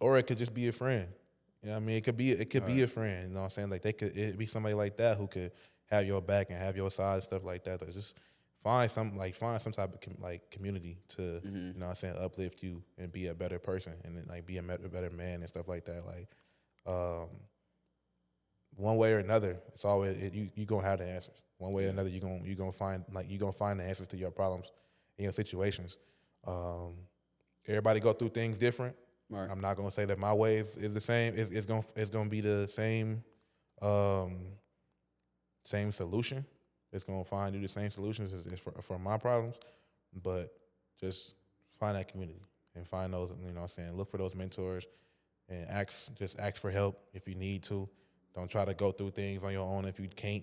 S1: Or it could just be a friend. You know what I mean? It could be a friend. You know what I'm saying? Like it'd be somebody like that who could have your back and have your side and stuff like that. Like, just find some type of community to you know what I'm saying, uplift you and be a better person and then, like, be a better man and stuff like that. Like, one way or another, it's always you gonna have the answers. One way or another, you gonna find the answers to your problems and your situations. Everybody go through things different.
S2: Right.
S1: I'm not gonna say that my way is the same. It's gonna be the same same solution. It's gonna find you the same solutions as for my problems, but just find that community and find those. You know what I'm saying? Look for those mentors and just ask for help if you need to. Don't try to go through things on your own if you can't.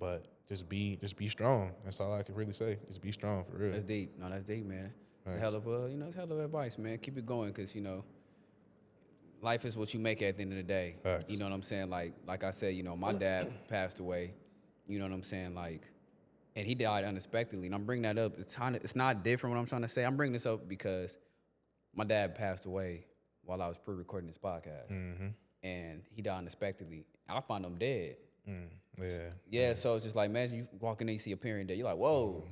S1: But just be strong. That's all I can really say. Just be strong for real.
S2: That's deep. No, that's deep, man. It's a
S1: Thanks.
S2: hell of it's a hell of advice, man. Keep it going, cause life is what you make at the end of the day.
S1: Facts.
S2: You know what I'm saying? Like I said, my dad passed away. You know what I'm saying? And he died unexpectedly. And I'm bringing that up. It's not different what I'm trying to say. I'm bringing this up because my dad passed away while I was pre-recording this podcast, and he died unexpectedly. I found him dead.
S1: Yeah.
S2: Yeah, so it's just like, imagine you walk in and you see a parent dead. You're like, whoa.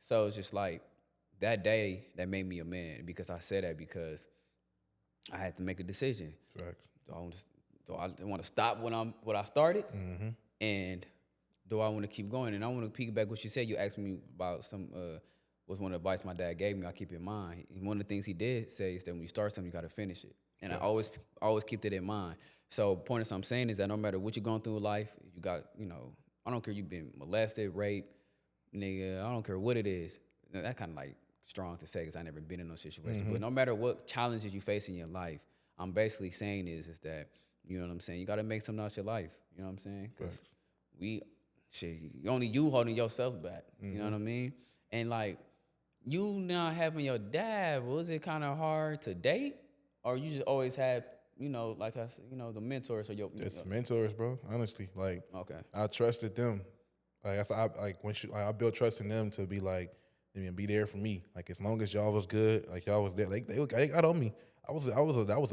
S2: So it's just like that day that made me a man, because I said that because I had to make a decision.
S1: Facts.
S2: Do I want to stop what I started, and do I want to keep going? And I want to piggyback what you said. You asked me about was one of the advice my dad gave me. I keep it in mind. And one of the things he did say is that when you start something, you got to finish it. And I always keep that in mind. So point of what I'm saying is that no matter what you're going through in life, you got, I don't care you've been molested, raped, nigga, I don't care what it is. That kind of like strong to say because I never been in those situations. But no matter what challenges you face in your life, I'm basically saying is that, you know what I'm saying, you got to make something out of your life. You know what I'm saying? Because only you holding yourself back. You know what I mean? And like, you not having your dad, was it kind of hard to date? Or you just always had, like I said, the mentors or your...
S1: It's mentors, bro. Honestly, like,
S2: Okay.
S1: I trusted them. Like, I built trust in them to be like, be there for me. Like, as long as y'all was good, like y'all was there. Like, they got on me. I was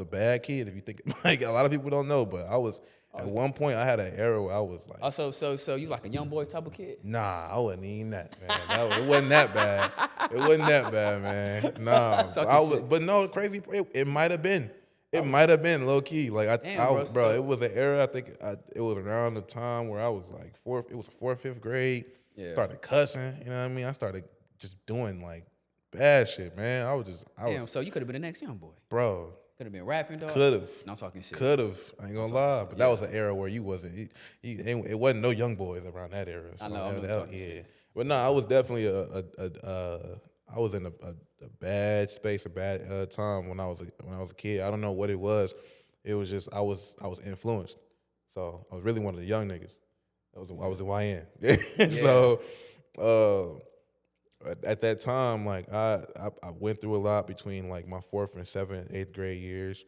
S1: a bad kid. If you think, like, a lot of people don't know, but I was at one point I had an era where I was like,
S2: Oh, so you like a young boy type of kid?
S1: nah, I wasn't even that, man. It wasn't that bad. It wasn't that bad, man. Nah, but no, crazy. It might have been. It might have been low key. Like
S2: Damn, bro.
S1: it was an era. I think it was around the time where I was like fourth. It was fourth, fifth grade.
S2: Yeah.
S1: Started cussing. You know what I mean? I started just doing like bad shit, man.
S2: Damn, so you could have been the next young boy.
S1: Bro.
S2: Could have been rapping, dog.
S1: Could have.
S2: No, I'm talking shit.
S1: Could have. I ain't gonna lie, but that was an era where you wasn't. It wasn't no young boys around that era. So
S2: I know. I'm talking shit.
S1: But no, I was definitely I was in a bad space, a bad time when I was a kid. I don't know what it was. It was just I was influenced. So I was really one of the young niggas. I was a YN. So at that time, like I went through a lot between like my 4th and 7th, 8th grade years,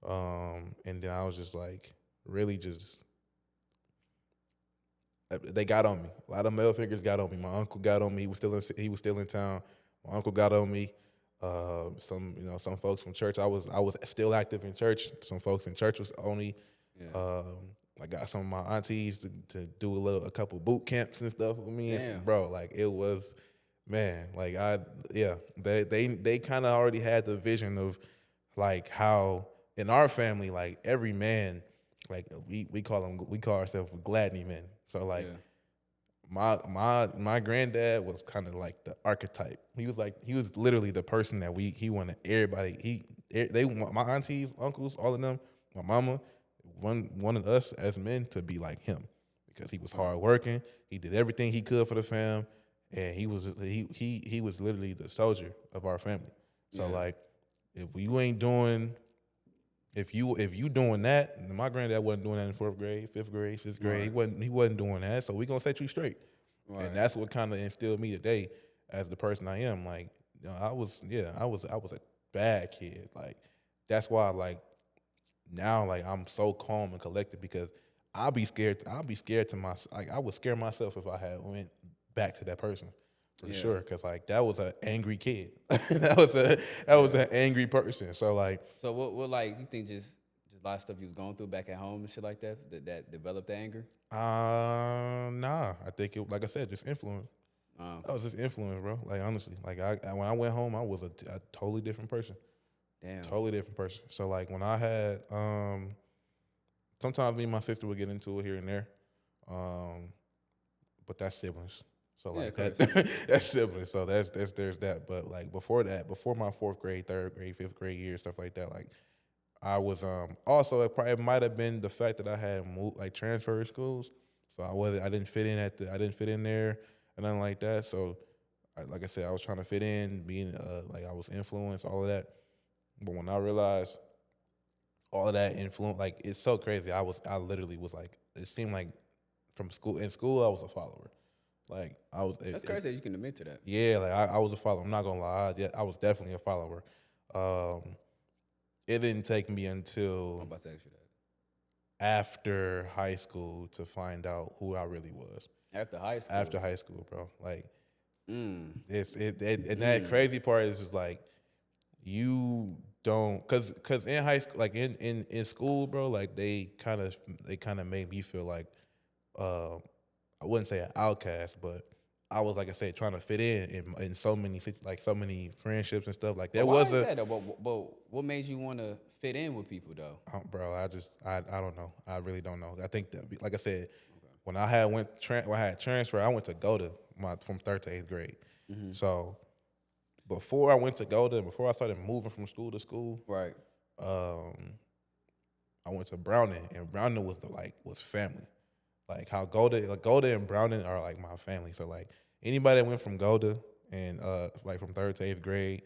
S1: and then I was just like really just. They got on me. A lot of male figures got on me. My uncle got on me. He was still in town. My uncle got on me. Some folks from church. I was still active in church. Some folks in church was on me. Yeah. I got some of my aunties to do a couple boot camps and stuff with me. And bro, like it was, man. Like they kind of already had the vision of like how in our family, like every man, like we call ourselves Gladney men. So like my granddad was kind of like the archetype. He was literally the person that he wanted everybody. My aunties, uncles, all of them, my mama, wanted us as men to be like him because he was hardworking. He did everything he could for the fam, and he was literally the soldier of our family. So like, if you ain't doing. If you doing that, my granddad wasn't doing that in 4th grade, 5th grade, 6th grade. Right. He wasn't doing that. So we gonna set you straight. Right. And that's what kind of instilled me today as the person I am. Like, I was a bad kid. Like, that's why like now like I'm so calm and collected because I'll be scared to myself. Like I would scare myself if I had went back to that person. For sure, because like that was an angry kid. that was an angry person. So like,
S2: what like you think just a lot of stuff you was going through back at home and shit like that developed the anger?
S1: Nah. I think it, like I said, just influence. That was just influence, bro. Like honestly, like when I went home, I was a totally different person.
S2: Damn,
S1: totally different person. So like when I had sometimes me and my sister would get into it here and there, but that's siblings. So like that's siblings. So there's that. But like before my 4th grade, 3rd grade, 5th grade year, stuff like that, like I was also it might have been the fact that I had moved like transfer schools. So I didn't fit in there and nothing like that. So like I said, I was trying to fit in, being like I was influenced, all of that. But when I realized all of that influence. Like it's so crazy. I literally was like, it seemed like from school in school I was a follower. Like I was.
S2: That's crazy that you can admit to that.
S1: Yeah, like I was a follower. I'm not gonna lie. Yeah, I was definitely a follower. It didn't take me
S2: I'm
S1: until
S2: about to ask you that.
S1: after high school to find out who I really was.
S2: After high school.
S1: After high school, bro. Like
S2: Mm.
S1: and that crazy part is just like you don't cause in high school like in school, bro, like they kind of made me feel like I wouldn't say an outcast, but I was like I said trying to fit in so many like so many friendships and stuff like that.
S2: Why
S1: Was
S2: is
S1: a
S2: that though? But what made you want to fit in with people though?
S1: bro. I don't know. I really don't know. I think that like I said, when I had when I had transfer, I went to GOTA from 3rd to 8th grade. So before I went to GOTA and before I started moving from school to school,
S2: Right.
S1: um, I went to Browning, and Browning was family. Like how GOTA and Browning are like my family. So like anybody that went from GOTA and like from 3rd to 8th grade,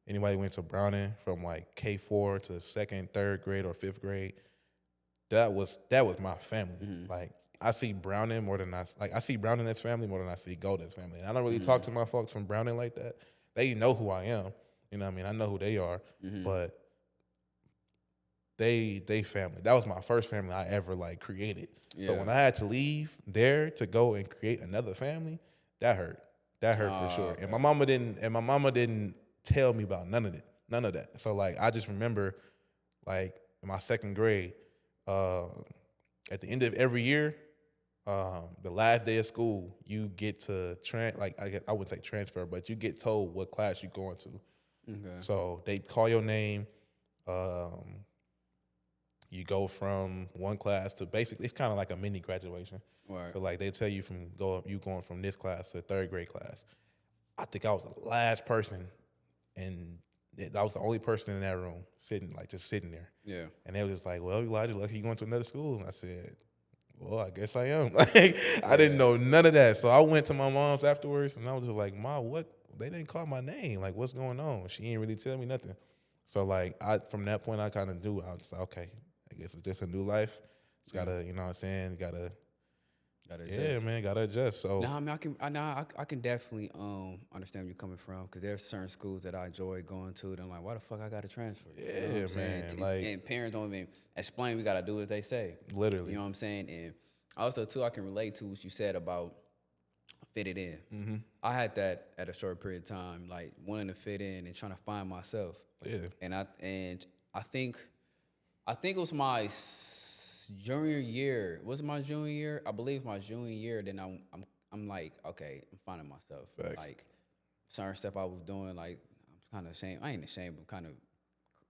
S1: anybody went to Browning from like K4 to 2nd, 3rd grade or 5th grade, that was my family. Like I see Browning more than I see Browning as family more than I see GOTA as family. And I don't really talk to my folks from Browning like that. They know who I am. You know what I mean? I know who they are, but they family. That was my first family I ever like created. So
S2: Yeah.
S1: when I had to leave there to go and create another family, that hurt. That hurt for sure.
S2: Okay.
S1: And my mama didn't tell me about none of it. None of that. So like I just remember like in my 2nd grade, at the end of every year, the last day of school, you get to I wouldn't say transfer, but you get told what class you're going to.
S2: Okay.
S1: So they call your name. You go from one class to basically it's kind of like a mini graduation.
S2: Right.
S1: So like they tell you going from this class to 3rd grade class. I think I was the last person, and I was the only person in that room just sitting there.
S2: Yeah.
S1: And they was just like, "Well, Elijah, lucky you going to another school." And I said, "Well, I guess I am." Like I didn't know none of that, so I went to my mom's afterwards, and I was just like, "Ma, what? They didn't call my name. Like, what's going on?" She didn't really tell me nothing. So like from that point, I kind of knew. I was like, okay, I guess it's just a new life. It's gotta, you know what I'm saying? Gotta
S2: adjust.
S1: yeah, man, gotta adjust. So
S2: No, I mean I can definitely understand where you're coming from because there's certain schools that I enjoy going to. And I'm like, why the fuck I got to transfer? You know what
S1: Yeah,
S2: I'm saying?
S1: man, like-
S2: and parents don't even explain. We gotta do as they say.
S1: literally,
S2: You know what I'm saying? And also too, I can relate to what you said about fitting in. I had that at a short period of time, like wanting to fit in and trying to find myself.
S1: yeah,
S2: And I think it was my junior year. Was it my junior year? I believe my junior year. Then I'm like, okay, I'm finding myself.
S1: Facts.
S2: Like certain stuff I was doing, like I'm kind of ashamed. I ain't ashamed, but kind of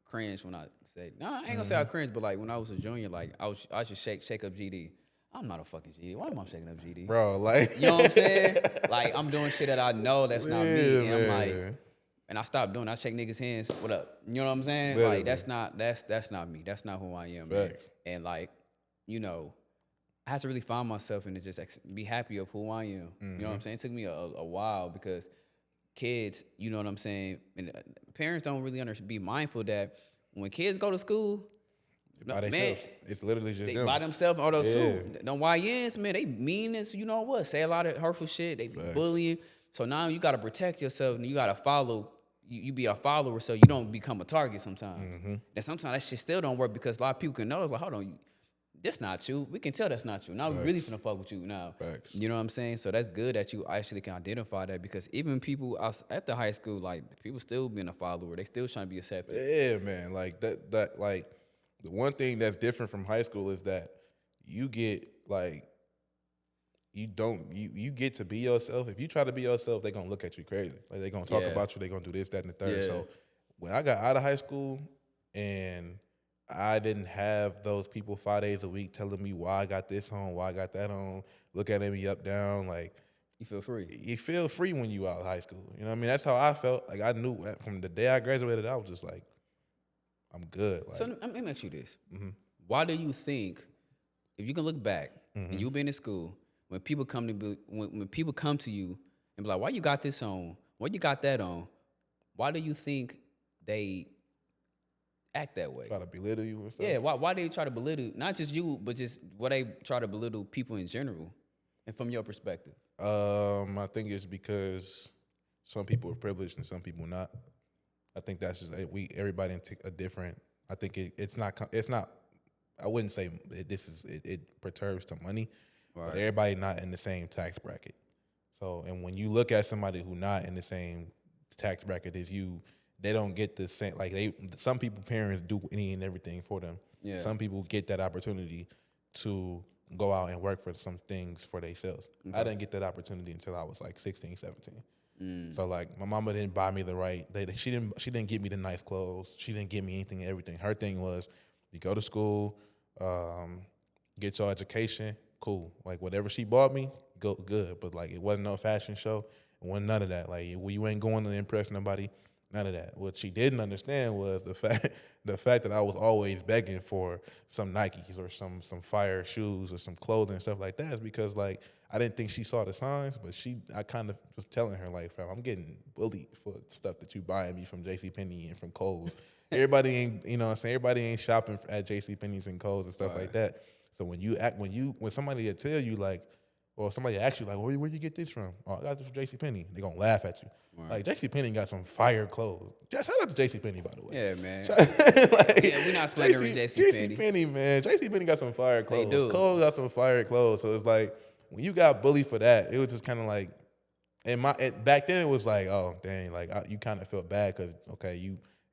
S2: cringe when I say. No, I ain't gonna say I cringe, but like when I was a junior, like I should shake up GD. I'm not a fucking GD. Why am I shaking up GD?
S1: bro. Like,
S2: You know what I'm saying? Like I'm doing shit that I know that's not me,
S1: Yeah,
S2: and I'm
S1: man.
S2: like, and I stopped doing. I shake niggas' hands. What up? You know what I'm saying?
S1: Literally.
S2: Like that's not me. That's not who I am. Man.
S1: Facts.
S2: And like, you know, I had to really find myself and to just be happy of who I am. You know what I'm saying? It took me a while because kids, you know what I'm saying, and parents don't really be mindful that when kids go to school,
S1: by
S2: man,
S1: themselves, it's literally just
S2: they
S1: them.
S2: by themselves or those
S1: Yeah.
S2: too. Them YNs, man, they mean as you know what, say a lot of hurtful shit. They be bullying. So now you gotta protect yourself and you gotta follow. You be a follower so you don't become a target sometimes. And sometimes that shit still don't work because a lot of people can notice like, hold on, that's not you. We can tell that's not you. Now we really finna fuck with you now.
S1: Facts.
S2: You know what I'm saying? So that's good that you actually can identify that because even people at the high school, like people still being a follower, they still trying to be accepted.
S1: Yeah, man. Like that like the one thing that's different from high school is that you get like you get to be yourself. If you try to be yourself, they're gonna look at you crazy. Like they're gonna talk
S2: Yeah.
S1: about you, they're gonna do this, that, and the third.
S2: Yeah.
S1: So when I got out of high school and I didn't have those people 5 days a week telling me why I got this on, why I got that on, look at me up, down, like
S2: You feel free.
S1: you feel free when you out of high school. You know what I mean? That's how I felt. Like I knew from the day I graduated, I was just like, I'm good. Like,
S2: So let me ask you this: why do you think, if you can look back and you've been in school, when people come when people come to you and be like, "Why you got this on? Why you got that on?" Why do you think they act that way?
S1: Try to belittle you and stuff.
S2: Yeah, why they try to belittle not just you, but just why they try to belittle people in general, and from your perspective?
S1: I think it's because some people are privileged and some people not. I think that's just everybody in a different. I think it's not. I wouldn't say it perturbs to money, but
S2: Right.
S1: everybody not in the same tax bracket. So, and when you look at somebody who not in the same tax bracket as you, they don't get the same. Like some people parents do any and everything for them.
S2: Yeah.
S1: Some people get that opportunity to go out and work for some things for themselves. I didn't get that opportunity until I was like 16, 17. So like my mama didn't buy me the right. She didn't get me the nice clothes. She didn't give me anything, everything. Her thing was, you go to school, get your education, cool. Like whatever she bought me, go good. But like it wasn't no fashion show. It wasn't none of that. Like you ain't going to impress nobody. None of that. What she didn't understand was the fact that I was always begging for some Nikes or some fire shoes or some clothing and stuff like that is because like I didn't think she saw the signs, but I kind of was telling her like, fam, I'm getting bullied for stuff that you buying me from JCPenney and from Kohl's. Everybody ain't, you know what I'm saying? Everybody ain't shopping at JCPenney's and Kohl's and stuff like that. So when somebody tell you like, or somebody asks you like, where you get this from? Oh, I got this from JCPenney. They gonna laugh at you. Like JCPenney got some fire clothes. Shout out to JCPenney, by the way.
S2: Yeah, man.
S1: Like,
S2: Yeah, we not slandering JCPenney.
S1: JCPenney, man. JCPenney got some fire clothes.
S2: do.
S1: Kohl's got some fire clothes. So it's like when you got bullied for that, it was just kind of like, back then it was like, oh dang, like you kind of felt bad because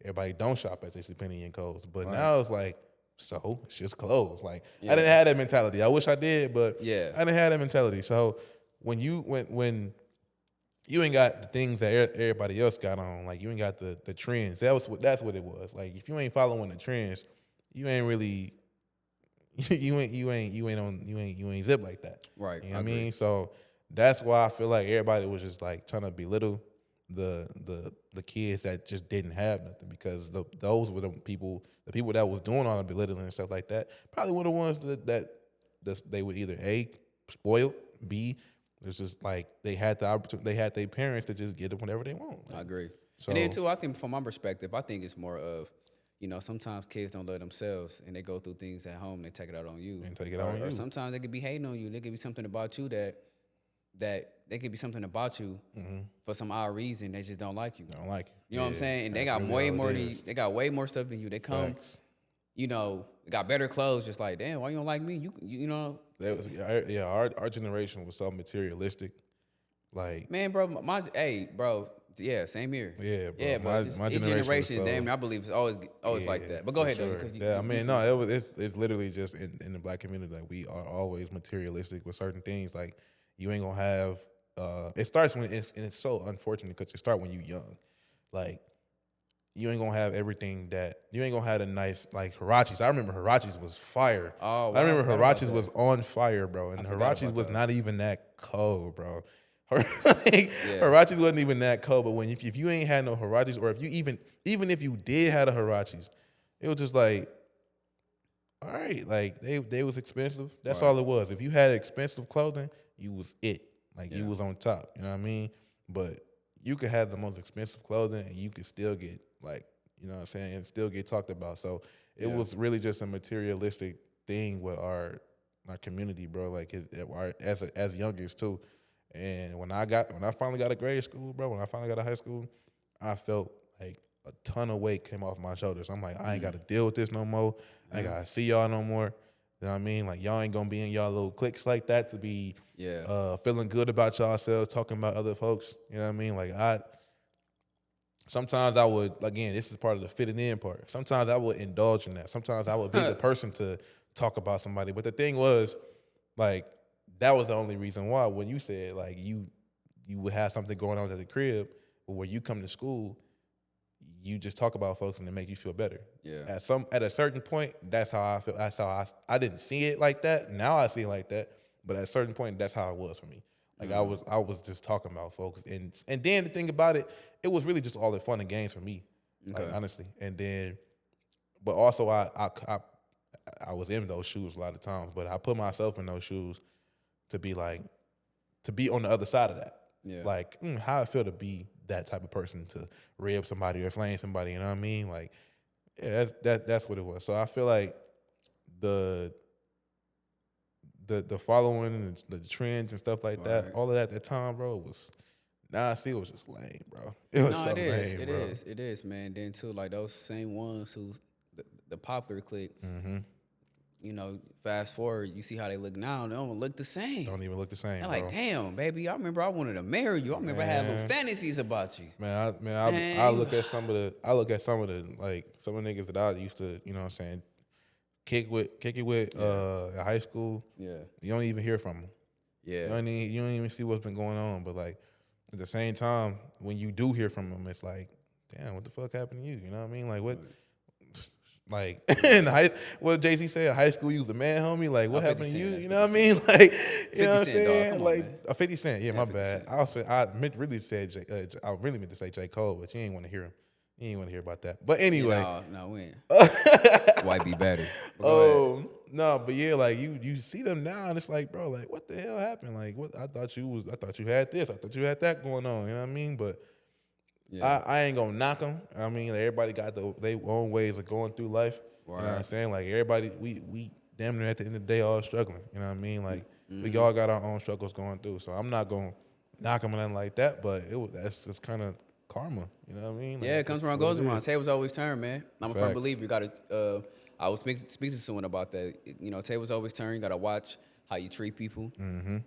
S1: everybody don't shop at JCPenney and Kohl's, but now it's like, so it's just clothes. Like I didn't have that mentality. I wish I did, but I didn't have that mentality. So when you ain't got the things that everybody else got on, like you ain't got the trends. That's what it was. Like if you ain't following the trends, you ain't really you ain't zip like that.
S2: Right.
S1: You know what I mean? So that's why I feel like everybody was just like trying to belittle the kids that just didn't have nothing, because those were the people that was doing all the belittling and stuff like that probably were the ones that they were either A, spoiled, B, it's just like they had the opportunity, they had their parents to just get them whatever they want. Like,
S2: I agree.
S1: So,
S2: and then too, I think from my perspective, I think it's more of, sometimes kids don't love themselves and they go through things at home, they take it out on you.
S1: And take it out on
S2: Or
S1: you.
S2: sometimes they could be hating on you. There could be something about you that they could be something about you for some odd reason they just don't like you.
S1: I don't like it.
S2: You know what I'm saying? And they
S1: that's
S2: got
S1: really
S2: way
S1: all
S2: more
S1: it
S2: than you.
S1: is.
S2: They got way more stuff than you. They come,
S1: Facts.
S2: got better clothes, just like, damn, why you don't like me? You know.
S1: Our generation was so materialistic. Like,
S2: Man, bro, yeah, same here.
S1: Yeah, bro.
S2: Yeah, bro.
S1: My
S2: Each
S1: generation
S2: generation,
S1: was so-
S2: damn, I believe it's always like that. But go
S1: for
S2: ahead, though.
S1: sure.
S2: Because
S1: I mean, it's literally just in the black community, like we are always materialistic with certain things. Like you ain't gonna have. It starts when it's so unfortunate because it start when you young. Like you ain't gonna have everything that you ain't gonna have a nice like Hirachis. I remember Hirachis was fire.
S2: Oh, wow,
S1: I remember
S2: I forgot about
S1: Hirachis
S2: that.
S1: was on fire, bro. And
S2: forgot
S1: Hirachis
S2: about
S1: was
S2: those.
S1: not even that cold, bro. Hirachis wasn't even that cold. But if you ain't had no Hirachis, or if you even if you did have a Hirachis, it was just like, all right, like they was expensive. That's all it was. If you had expensive clothing, you was it. Like you was on top. You know what I mean? But you could have the most expensive clothing and you could still get like, you know what I'm saying, and still get talked about. So it was really just a materialistic thing with our community, bro. Like as youngest too. And when I finally got a grade school, bro, when I finally got to high school, I felt like a ton of weight came off my shoulders. I'm like, I ain't got to deal with this no more. I ain't got to see y'all no more. You know what I mean? Like y'all ain't gonna be in y'all little cliques like that to be feeling good about yourselves, talking about other folks. You know what I mean? Like sometimes I would, again, this is part of the fitting in part. Sometimes I would indulge in that. Sometimes I would be the person to talk about somebody. But the thing was, like, that was the only reason why. When you said like you would have something going on at the crib, but when you come to school, you just talk about folks and it make you feel better.
S2: Yeah.
S1: At a certain point, that's how I feel. That's how I didn't see it like that. Now I see it like that. But at a certain point, that's how it was for me. Like I was just talking about folks, and then the thing about it, it was really just all the fun and games for me, like honestly. And then, but also I was in those shoes a lot of times, but I put myself in those shoes to be on the other side of that.
S2: Yeah.
S1: Like how I feel to be that type of person, to rib somebody or flame somebody. You know what I mean? Like Yeah, that's what it was. So I feel like the the following and the trends and stuff like that,
S2: Right.
S1: all of that at that time, bro, was it was just lame, bro. It was
S2: No,
S1: so
S2: it is.
S1: lame,
S2: It
S1: bro.
S2: is. It is, man. Then too, like those same ones who the popular clique.
S1: Mm-hmm.
S2: You know, fast forward, you see how they look now. They don't look the same.
S1: Don't even look the same,
S2: They're like,
S1: bro.
S2: damn, baby. I remember I wanted to marry you. I remember I had little
S1: Man,
S2: fantasies about you.
S1: I
S2: Man, you,
S1: look at some of the like some of the niggas that I used to, you know what I'm saying, kick it with in high school.
S2: yeah,
S1: You don't even hear from them.
S2: yeah.
S1: You don't even see what's been going on. But like at the same time, when you do hear from them, it's like, damn, what the fuck happened to you? You know what I mean? Like what? Like in what Jay-Z said, high school you was the man, homie. Like what
S2: 50
S1: happened to
S2: Cent,
S1: you?
S2: that's
S1: You know what I
S2: 50
S1: mean? Like you
S2: 50
S1: know what I'm
S2: Cent, dog.
S1: saying?
S2: Come on,
S1: Like
S2: man.
S1: a 50 Cent. Yeah, my
S2: 50
S1: bad.
S2: Cent.
S1: I also I meant really said I really meant to say J. Cole, but you ain't want to hear him. You ain't want to hear about that. But anyway,
S2: No, we ain't. White be better. But go ahead.
S1: oh no, but yeah, like you see them now, and it's like, bro, like what the hell happened? Like what? I thought you had this, I thought you had that going on. You know what I mean? But
S2: Yeah.
S1: I ain't gonna knock them. I mean, like, everybody got their own ways of going through life. You know what I'm
S2: Right.
S1: saying? Like everybody, we damn near at the end of the day all struggling. You know what I mean? Like
S2: Mm-hmm.
S1: we all got our own struggles going through. So I'm not gonna knock them or nothing like that. But that's just kind of karma. You know what I mean? Like,
S2: Yeah, it comes
S1: that's
S2: around,
S1: what
S2: goes
S1: it
S2: around.
S1: is.
S2: Tables always turn, man. I'm a firm
S1: Facts.
S2: believer. You got to. I was speaking to someone about that. You know, tables always turn. You got to watch how you treat people,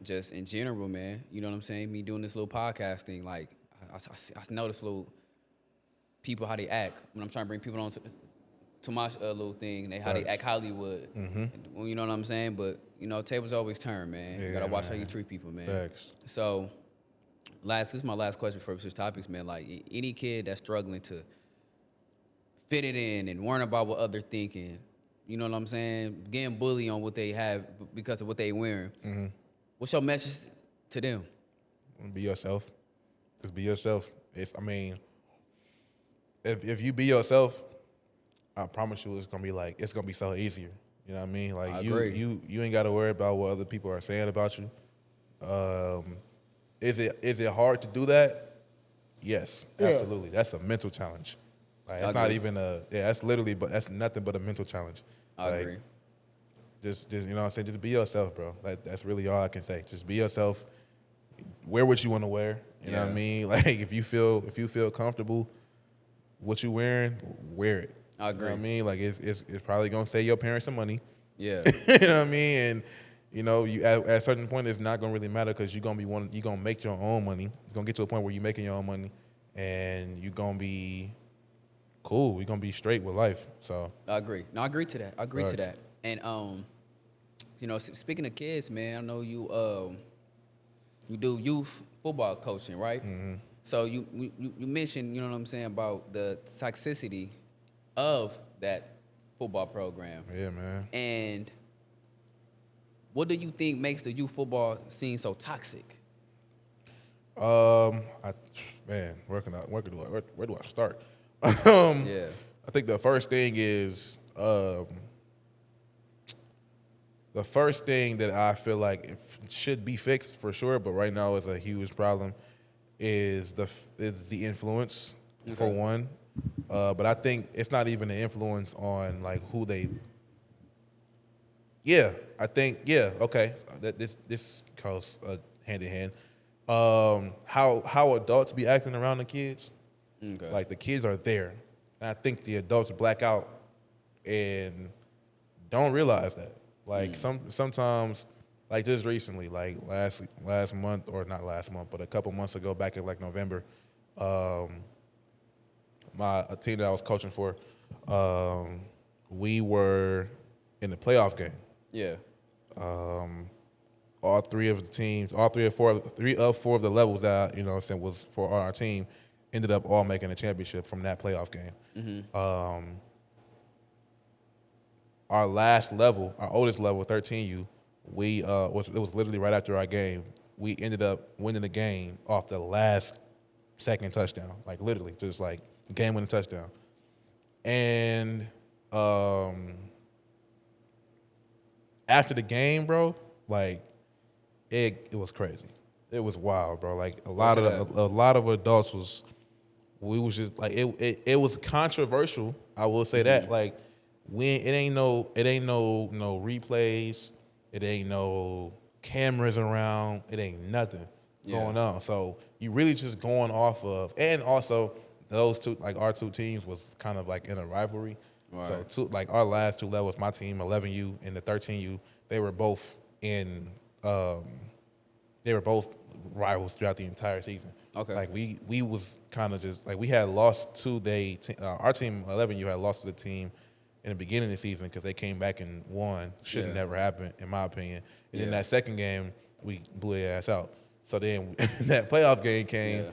S2: just in general, man. You know what I'm saying? Me doing this little podcast thing, like I notice little people how they act when I'm trying to bring people on to my little thing. How they
S1: Facts.
S2: act Hollywood. You know what I'm saying? But you know, tables always turn, man. You got to
S1: Yeah,
S2: watch how you
S1: man.
S2: treat people, man.
S1: Facts.
S2: So, this is my last question before we switch topics, man. Like any kid that's struggling to fit it in and worrying about what other thinking, you know what I'm saying? Getting bullied on what they have because of what they wearing. What's your message to them?
S1: Be yourself. Just be yourself. I mean, if you be yourself, I promise you it's gonna be so easier. You know what I mean? Like
S2: I agree.
S1: you ain't gotta worry about what other people are saying about you. Is it hard to do that? Yes, absolutely. That's a mental challenge. Like
S2: I
S1: it's not
S2: agree.
S1: even that's literally but that's nothing but a mental challenge.
S2: I
S1: Like,
S2: agree.
S1: Just you know what I'm saying, just be yourself, bro. Like that's really all I can say. Just be yourself. Wear what you want to wear. You know what I
S2: Yeah.
S1: mean? Like if you feel comfortable what you wearing, wear it.
S2: I
S1: You know what I
S2: agree.
S1: mean? Like it's probably gonna save your parents some money.
S2: Yeah.
S1: You know what I mean? And you know, you at a certain point, it's not gonna really matter because you're gonna make your own money. It's gonna get to a point where you're making your own money, and you're gonna be cool. You're gonna be straight with life. So
S2: I agree. No, I agree to that. I agree to
S1: Facts.
S2: that. And you know, speaking of kids, man, I know you do youth football coaching, right? So you mentioned, you know what I'm saying, about the toxicity of that football program.
S1: yeah, man.
S2: And what do you think makes the youth football scene so toxic?
S1: Man, where do I start?
S2: Yeah.
S1: I think the first thing is the first thing that I feel like it should be fixed for sure, but right now is a huge problem, is the influence for
S2: Okay.
S1: one. But I think it's not even the influence on like who they. Yeah, I think okay. That this goes hand in hand. How adults be acting around the kids.
S2: Okay.
S1: Like the kids are there, and I think the adults black out and don't realize that. Like sometimes, like just recently, like last month or not last month, but a couple months ago, back in like November, a team that I was coaching for, we were in the playoff game.
S2: yeah.
S1: All three of four of the levels that was for our team ended up all making a championship from that playoff game. Our last level, our oldest level, 13U, it was literally right after our game. We ended up winning the game off the last second touchdown, like literally just like game winning touchdown. And after the game, bro, like it was crazy. It was wild, bro. Like a lot of adults was we was just like it was controversial. I will say that. Like it ain't no replays. It ain't no cameras around. It ain't nothing going on. So you really just going off of, and also those two, like our two teams was kind of like in a rivalry.
S2: Right.
S1: So like our last two levels, my team 11U and the 13U, they were both they were both rivals throughout the entire season.
S2: Okay.
S1: Like we was kind of just like we had lost to our team 11U had lost to the team in the beginning of the season because they came back and won. Should have never happened in my opinion. And then that second game we blew their ass out. So then that playoff game came.
S2: Yeah.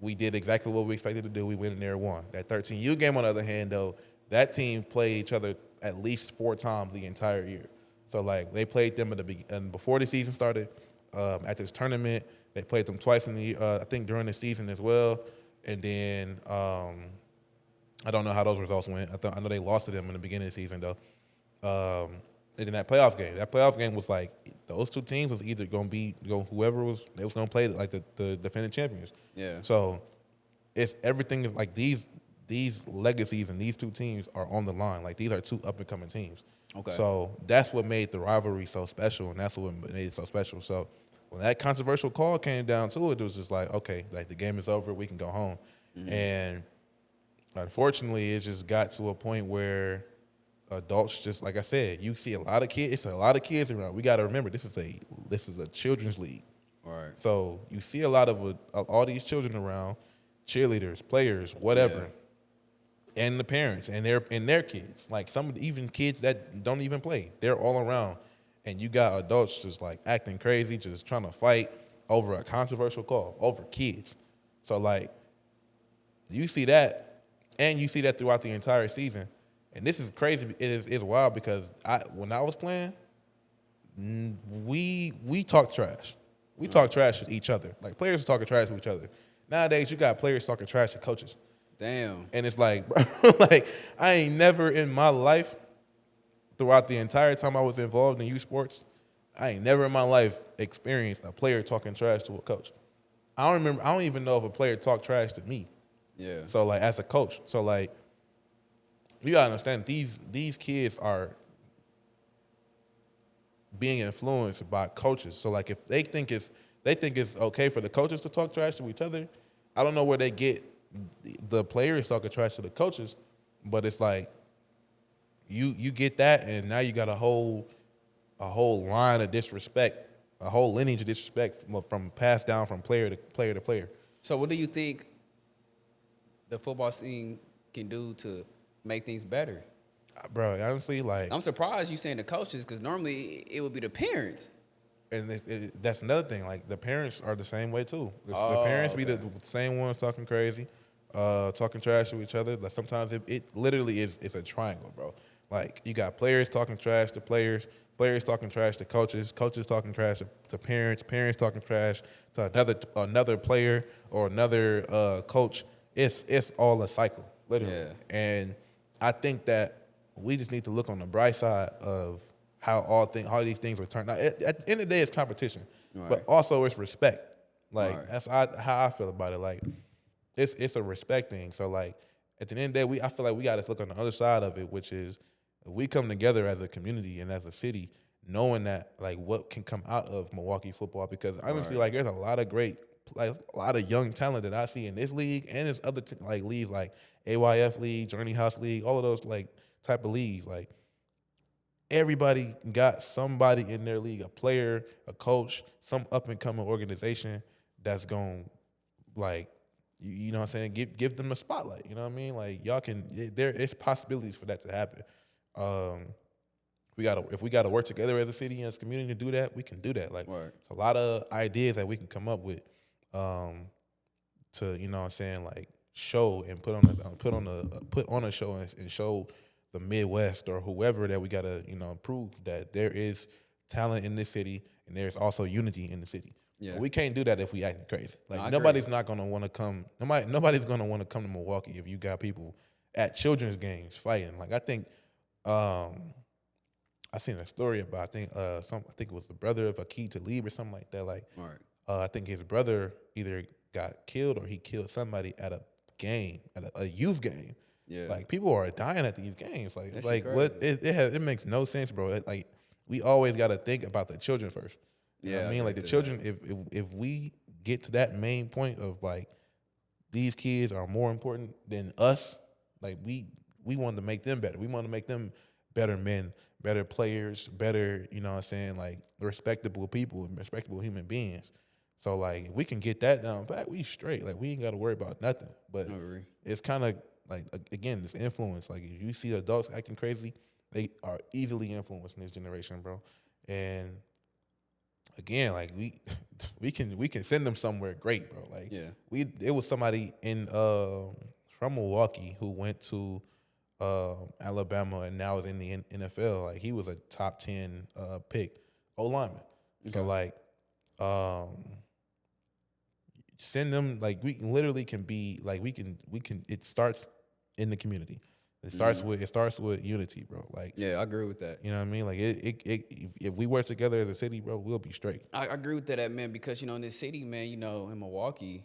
S1: We did exactly what we expected to do. We went in there and won. That 13U game, on the other hand, though, that team played each other at least 4 times the entire year. So like they played them before the season started. At this tournament, they played them twice in the I think during the season as well. And then I don't know how those results went. I know they lost to them in the beginning of the season though. And then that playoff game was like those two teams was either gonna whoever was gonna play like the defending champions.
S2: Yeah.
S1: So it's everything is like these legacies and these two teams are on the line. Like these are two up and coming teams.
S2: Okay.
S1: So that's what made the rivalry so special, and that's what made it so special. So when that controversial call came down to it, it was just like, okay, like the game is over, we can go home. And unfortunately, it just got to a point where adults, just like I said, you see a lot of kids. It's a lot of kids around. We got to remember this is a children's league.
S2: All right.
S1: So you see a lot of all these children around, cheerleaders, players, whatever, and the parents and their kids. Like even kids that don't even play, they're all around, and you got adults just like acting crazy, just trying to fight over a controversial call over kids. So like you see that, and you see that throughout the entire season, and this is crazy. It's wild because when I was playing, we talk trash. We talk trash to each other. Like players talking trash to each other. Nowadays, you got players talking trash to coaches.
S2: Damn.
S1: And it's like, bro, like I ain't never in my life, throughout the entire time I was involved in youth sports, I ain't never in my life experienced a player talking trash to a coach. I don't even know if a player talked trash to me.
S2: Yeah.
S1: So like as a coach, so like you gotta understand these kids are being influenced by coaches. So like if they think it's okay for the coaches to talk trash to each other, I don't know where they get the players talking trash to the coaches, but it's like you get that, and now you got a whole line of disrespect, a whole lineage of disrespect from passed down from player to player to player.
S2: So what do you think the football scene can do to make things better?
S1: Bro, honestly, like,
S2: I'm surprised you saying the coaches because normally it would be the parents.
S1: and that's another thing. Like the parents are the same way too. The
S2: Oh,
S1: parents be
S2: okay.
S1: the same ones talking crazy, talking trash to each other. Like sometimes it literally it's a triangle, bro. Like you got players talking trash to players, players talking trash to coaches, coaches talking trash to parents, parents talking trash to another player or another coach. It's all a cycle, literally.
S2: Yeah.
S1: And I think that we just need to look on the bright side of how these things are turned out. At the end of the day, it's competition,
S2: Right.
S1: but also it's respect. Like
S2: Right.
S1: that's how I feel about it. Like it's a respect thing. So like at the end of the day, I feel like we got to look on the other side of it, which is we come together as a community and as a city, knowing that like what can come out of Milwaukee football. Because honestly,
S2: Right.
S1: like there's a lot of a lot of young talent that I see in this league and there's other like leagues like AYF League, Journey House League, all of those like type of leagues. Like everybody got somebody in their league, a player, a coach, some up and coming organization that's going like you know what I'm saying, give them a spotlight. You know what I mean? Like y'all can it's possibilities for that to happen. If we gotta work together as a city and as a community to do that, we can do that. Like
S2: Right.
S1: it's a lot of ideas that we can come up with to, you know what I'm saying, like show and put on a show and show the Midwest or whoever that we gotta, you know, prove that there is talent in this city and there's also unity in the city.
S2: Yeah.
S1: But we can't do that if we acting crazy. Like
S2: No, I agree.
S1: nobody's not gonna want to come. Nobody's gonna want to come to Milwaukee if you got people at children's games fighting. Like I think, I seen a story about I think it was the brother of Akeem Talib or something like that. Like
S2: Right.
S1: I think his brother either got killed or he killed somebody at game, at a youth game.
S2: Yeah.
S1: Like people are dying at these games. Like
S2: That
S1: it's
S2: shit
S1: like what
S2: crazy.
S1: it makes no sense, bro. Like we always got to think about the children first. You know
S2: Yeah,
S1: what
S2: I
S1: I mean?
S2: agree
S1: Like the
S2: to
S1: children, if we get to that main point of like these kids are more important than us, like we want to make them better. We want to make them better men, better players, better, you know what I'm saying, like respectable people and respectable human beings. So like if we can get that down pat, we straight. Like we ain't got to worry about nothing. But
S2: I agree.
S1: it's kind of like again, this influence. Like if you see adults acting crazy, they are easily influenced in this generation, bro. And again, like we can send them somewhere great, bro. Like
S2: Yeah.
S1: it was somebody in from Milwaukee who went to Alabama and now is in the NFL. Like he was a top 10 pick, O lineman. So
S2: Okay.
S1: like send them, like we literally can be like we can it starts in the community. It starts with unity, bro. Like
S2: Yeah, I agree with that.
S1: you know what I mean? Like if we work together as a city, bro, we'll be straight.
S2: I agree with that, man, because, in this city, man, in Milwaukee,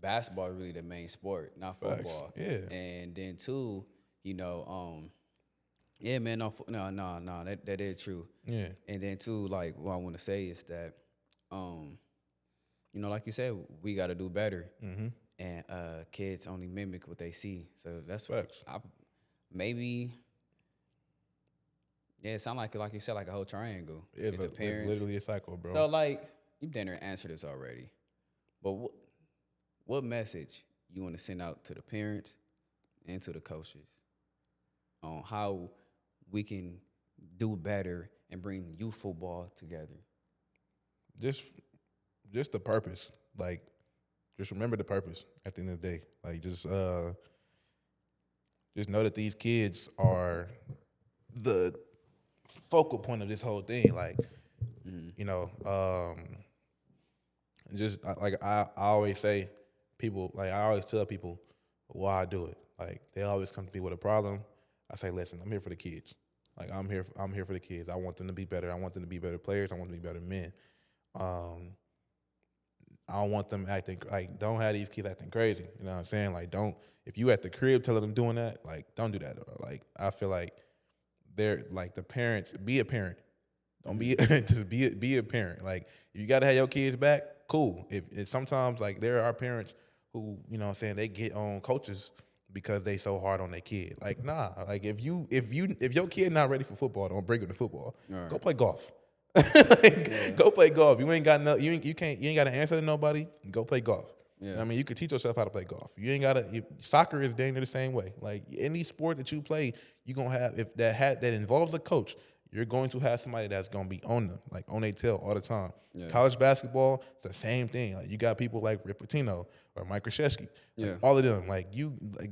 S2: basketball is really the main sport, not
S1: Facts.
S2: football.
S1: Yeah.
S2: And then, too, yeah, man, no, that is true.
S1: Yeah.
S2: And then, too, like, what I want to say is that, like you said, we got to do better.
S1: Mm-hmm.
S2: And kids only mimic what they see. So that's
S1: Facts.
S2: maybe, yeah, it sounds like you said, like a whole triangle.
S1: It's literally a cycle, bro.
S2: So, like, you've done answered this already, but what message you want to send out to the parents and to the coaches on how we can do better and bring youth football together?
S1: Just the purpose. Like, just remember the purpose at the end of the day. Like, just know that these kids are the focal point of this whole thing. Like, you know, I always say, people, like I always tell people why I do it. Like they always come to me with a problem. I say, listen, I'm here for the kids. Like I'm here for the kids. I want them to be better. I want them to be better players. I want them to be better men. I don't want them acting like, don't have these kids acting crazy. You know what I'm saying? Like if you at the crib telling them doing that, like don't do that. Like I feel like they're like the parents, be a parent. Don't be just be a parent. Like if you gotta have your kids back, cool. If sometimes like there are parents who, you know what I'm saying, they get on coaches because they so hard on their kid. Like nah, like if your kid not ready for football, don't bring him to football.
S2: Right.
S1: Go play golf. Like, go play golf. You ain't got no, you ain't got to answer to nobody. Go play golf.
S2: Yeah.
S1: I mean, you could teach yourself how to play golf. You ain't got to. Soccer is dang near the same way. Like any sport that you play, you gonna have, if that involves a coach, you're going to have somebody that's gonna be on them, like on their tail all the time.
S2: Yeah.
S1: College basketball, it's the same thing. Like you got people like Rick Pitino or Mike Krzyzewski. Like,
S2: Yeah.
S1: all of them, like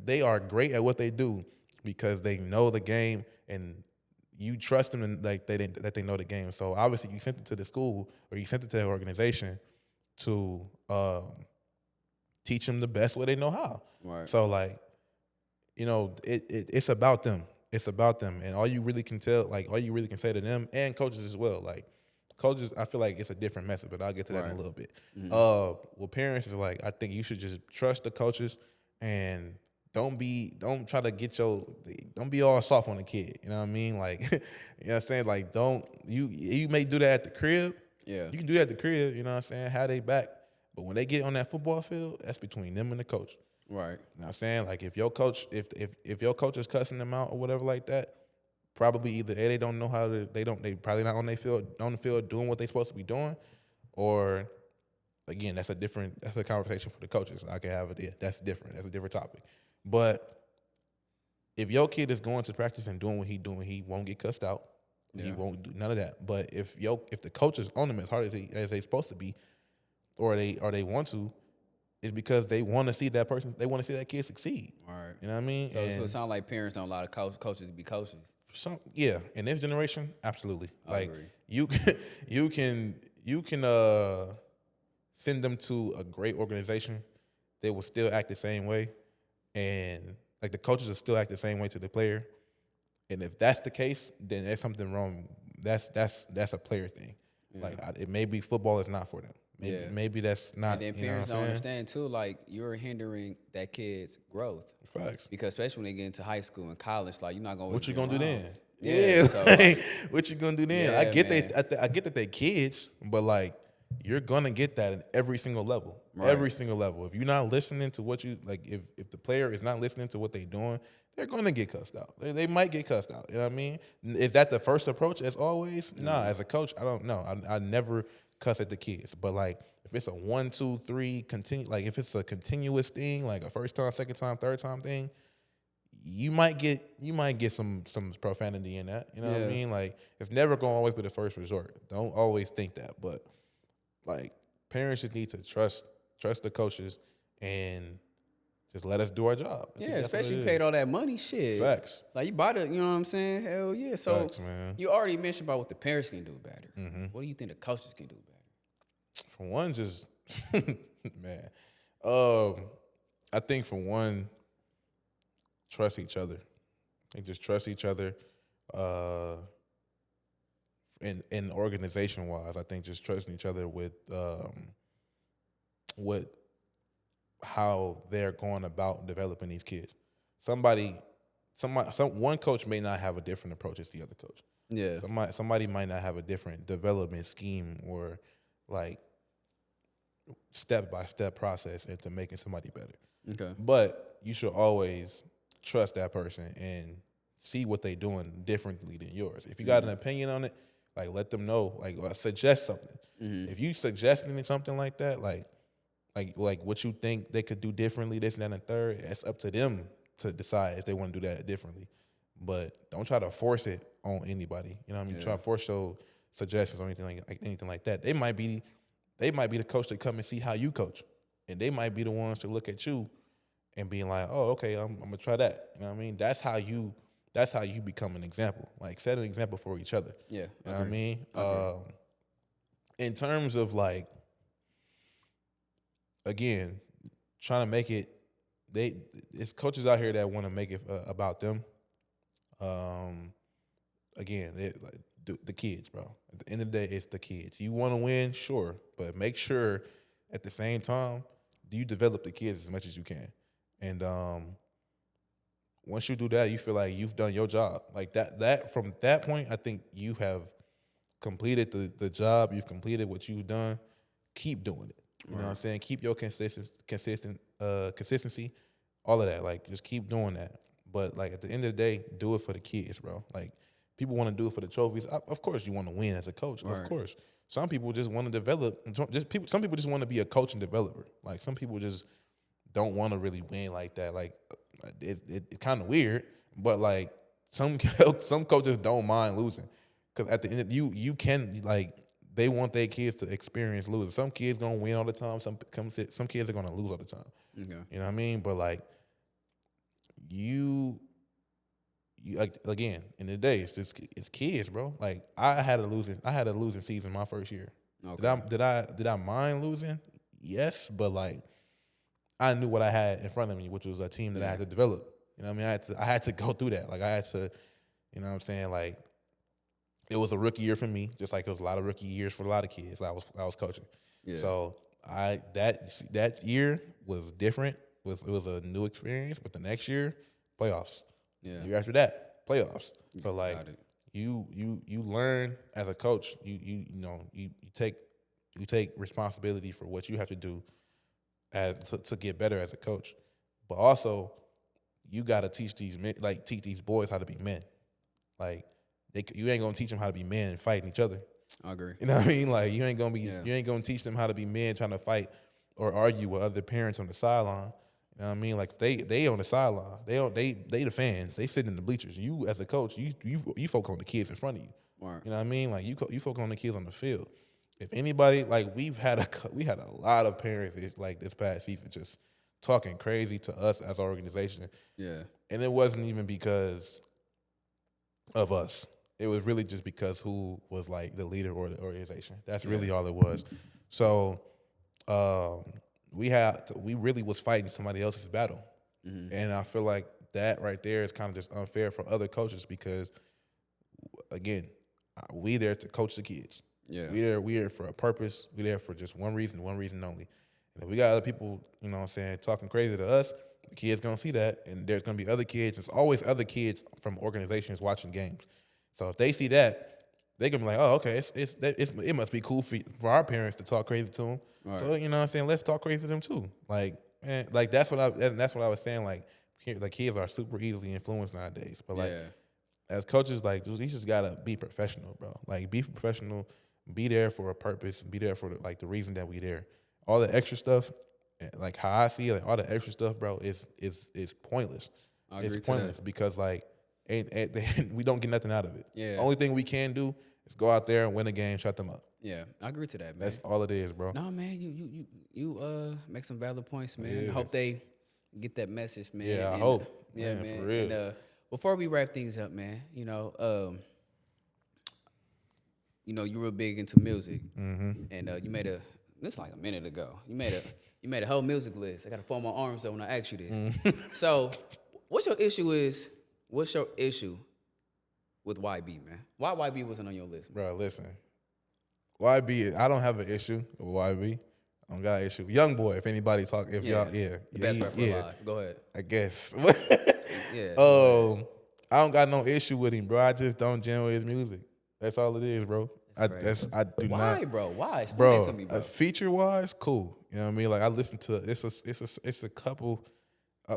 S1: they are great at what they do because they know the game and you trust them and like that they know the game. So obviously you sent it to the school or you sent it to the organization to teach them the best way they know how.
S2: Right.
S1: So like, it's about them. It's about them. And all you really can say to them and coaches as well. Like coaches, I feel like it's a different message, but I'll get to that in a little bit. Well, parents is like, I think you should just trust the coaches and don't try to don't be all soft on the kid. You know what I mean? Like, you know what I'm saying? Like, you may do that at the crib.
S2: Yeah.
S1: You can do that at the crib, you know what I'm saying? Have they back. But when they get on that football field, that's between them and the coach.
S2: Right.
S1: You know what I'm saying? Like, if your coach, if your coach is cussing them out or whatever like that, probably either they don't know how to, they probably not on the field doing what they supposed to be doing, or again, that's a conversation for the coaches. I can have it. Yeah, that's different. That's a different topic. But if your kid is going to practice and doing what he's doing, he won't get cussed out. He won't do none of that. But if the coach is on him as hard as they supposed to be, or they want to, it's because they want to see that person. They want to see that kid succeed.
S2: All right.
S1: You know what I mean?
S2: So it sounds like parents don't allow the coaches to be coaches.
S1: In this generation, absolutely.
S2: I agree.
S1: you can send them to a great organization. They will still act the same way, and like the coaches will still act the same way to the player. And if that's the case, then there's something wrong. That's a player thing. Yeah. Like it may be football is not for them.
S2: Yeah.
S1: Maybe that's not.
S2: And then
S1: You know
S2: parents
S1: what I'm
S2: don't
S1: saying?
S2: understand too, like you're hindering that kid's growth.
S1: Facts.
S2: Because especially when they get into high school and college, like you're not gonna always
S1: What you
S2: be
S1: gonna do
S2: around.
S1: then?
S2: Yeah.
S1: Yeah,
S2: So
S1: like,
S2: like,
S1: what you gonna do then? I
S2: yeah,
S1: get
S2: man.
S1: I get that they kids, but like you're gonna get that at every single level.
S2: Right.
S1: Every single level. If you're not listening to what you like, if the player is not listening to what they're doing, they're gonna get cussed out. They might get cussed out. You know what I mean? Is that the first approach as always? Nah, as a coach, I don't know. I never cuss at the kids. But like if it's a 1, 2, 3 continue, like if it's a continuous thing, like a first time, second time, third time thing, you might get some profanity in that. You know what I
S2: Yeah.
S1: mean? Like it's never gonna always be the first resort. Don't always think that. But like parents just need to trust the coaches and just let us do our job. I think
S2: Yeah,
S1: that's what it
S2: especially you
S1: is.
S2: paid all that money, shit.
S1: Facts.
S2: Like you bought it, you know what I'm saying? Hell yeah. So
S1: Facts, man.
S2: you already mentioned about what the parents can do better.
S1: Mm-hmm.
S2: What do you think the coaches can do better?
S1: For one, just man. I think for one, trust each other. They just trust each other. In organization wise, I think just trusting each other with what how they're going about developing these kids. Some one coach may not have a different approach as the other coach.
S2: Yeah.
S1: Somebody might not have a different development scheme or like step by step process into making somebody better.
S2: Okay.
S1: But you should always trust that person and see what they're doing differently than yours. If you got an opinion on it, like let them know. Like suggest something. If you suggesting something like that, like what you think they could do differently, this and that and third, it's up to them to decide if they want to do that differently. But don't try to force it on anybody. You know what I mean? Try to force your suggestions or anything like that. They might be the coach to come and see how you coach, and they might be the ones to look at you and being like, oh, okay, I'm gonna try that. You know what I mean? That's how you become an example. Like set an example for each other.
S2: Yeah.
S1: You know what I mean?
S2: Okay.
S1: In terms of like, again, trying to make it, it's coaches out here that want to make it about them. Again, like the kids, bro. At the end of the day, it's the kids. You want to win, sure, but make sure at the same time you develop the kids as much as you can. And once you do that, you feel like you've done your job. Like that from that point, I think you have completed the job. You've completed what you've done. Keep doing it. You know what I'm saying? Keep your consistency, all of that. Like just keep doing that. But like at the end of the day, do it for the kids, bro. Like people want to do it for the trophies. Of course, you want to win as a coach. Of course. Some people just want to develop. Some people just want to be a coach and developer. Like some people just don't want to really win like that. Like it's kind of weird, but like some coaches don't mind losing because at the end you can like they want their kids to experience losing. Some kids gonna win all the time. Some kids are gonna lose all the time.
S2: Okay.
S1: You know what I mean? But like you like again in the day it's kids, bro. Like I had a losing season my first year.
S2: Okay.
S1: Did I mind losing? Yes, but like I knew what I had in front of me, which was a team that I had to develop. You know what I mean? I had to go through that. Like I had to, you know what I'm saying? Like it was a rookie year for me, just like it was a lot of rookie years for a lot of kids. I was coaching.
S2: Yeah.
S1: So that year was different. It was a new experience. But the next year, playoffs.
S2: Yeah.
S1: The year after that, playoffs. So like
S2: Got it.
S1: you learn as a coach. You take responsibility for what you have to do to get better as a coach. But also you got to teach these men, like teach these boys how to be men. Like you ain't gonna teach them how to be men and fighting each other.
S2: I agree.
S1: You know what I mean? Like you ain't gonna teach them how to be men trying to fight or argue with other parents on the sideline. You know what I mean? Like they on the sideline. They the fans. They sitting in the bleachers. You as a coach, you focus on the kids in front of you.
S2: Right.
S1: You know what I mean? Like you focus on the kids on the field. If anybody like we had a lot of parents like this past season just talking crazy to us as an organization.
S2: Yeah.
S1: And it wasn't even because of us. It was really just because who was like the leader or the organization. That's really all it was. So we really was fighting somebody else's battle. And I feel like that right there is kind of just unfair for other coaches because, again, we there to coach the kids.
S2: Yeah.
S1: We there for a purpose. We there for just one reason only. And if we got other people, you know what I'm saying, talking crazy to us, the kids gonna see that, and there's gonna be other kids. There's always other kids from organizations watching games. So if they see that, they can be like, oh, okay, it must be cool for our parents to talk crazy to them.
S2: Right.
S1: So you know what I'm saying, let's talk crazy to them too. Like, man, like that's what I was saying. Like kids are super easily influenced nowadays. But like as coaches, like you just gotta be professional, bro. Like be professional, be there for a purpose, be there for the reason that we there. All the extra stuff, like how I see it, like all the extra stuff, bro, is pointless.
S2: I agree
S1: It's
S2: to
S1: pointless
S2: that.
S1: because like we don't get nothing out of it.
S2: Yeah.
S1: Only thing we can do is go out there and win a game, shut them up.
S2: Yeah, I agree to that, man.
S1: That's all it is, bro.
S2: No, man, you make some valid points, man.
S1: Yeah.
S2: I hope they get that message, man.
S1: Yeah, I
S2: And,
S1: hope.
S2: Yeah,
S1: Man,
S2: man.
S1: for real.
S2: And before we wrap things up, man, you were big into music, and you made this like a minute ago. You made a whole music list. I got to fold my arms up when I ask you this. So, what's your issue with YB, man? Why YB wasn't on your list, man?
S1: Bro, listen. YB, I don't have an issue with YB. I don't got an issue. Young Boy, if anybody talk, if y'all,
S2: The best rapper alive. Go ahead.
S1: I guess.
S2: Yeah.
S1: I don't got no issue with him, bro. I just don't jam with his music. That's all it is, bro. I do
S2: Why,
S1: not.
S2: bro? Why? Explain
S1: Bro,
S2: it to me, bro.
S1: feature wise, cool. You know what I mean? Like I listened to it's a couple,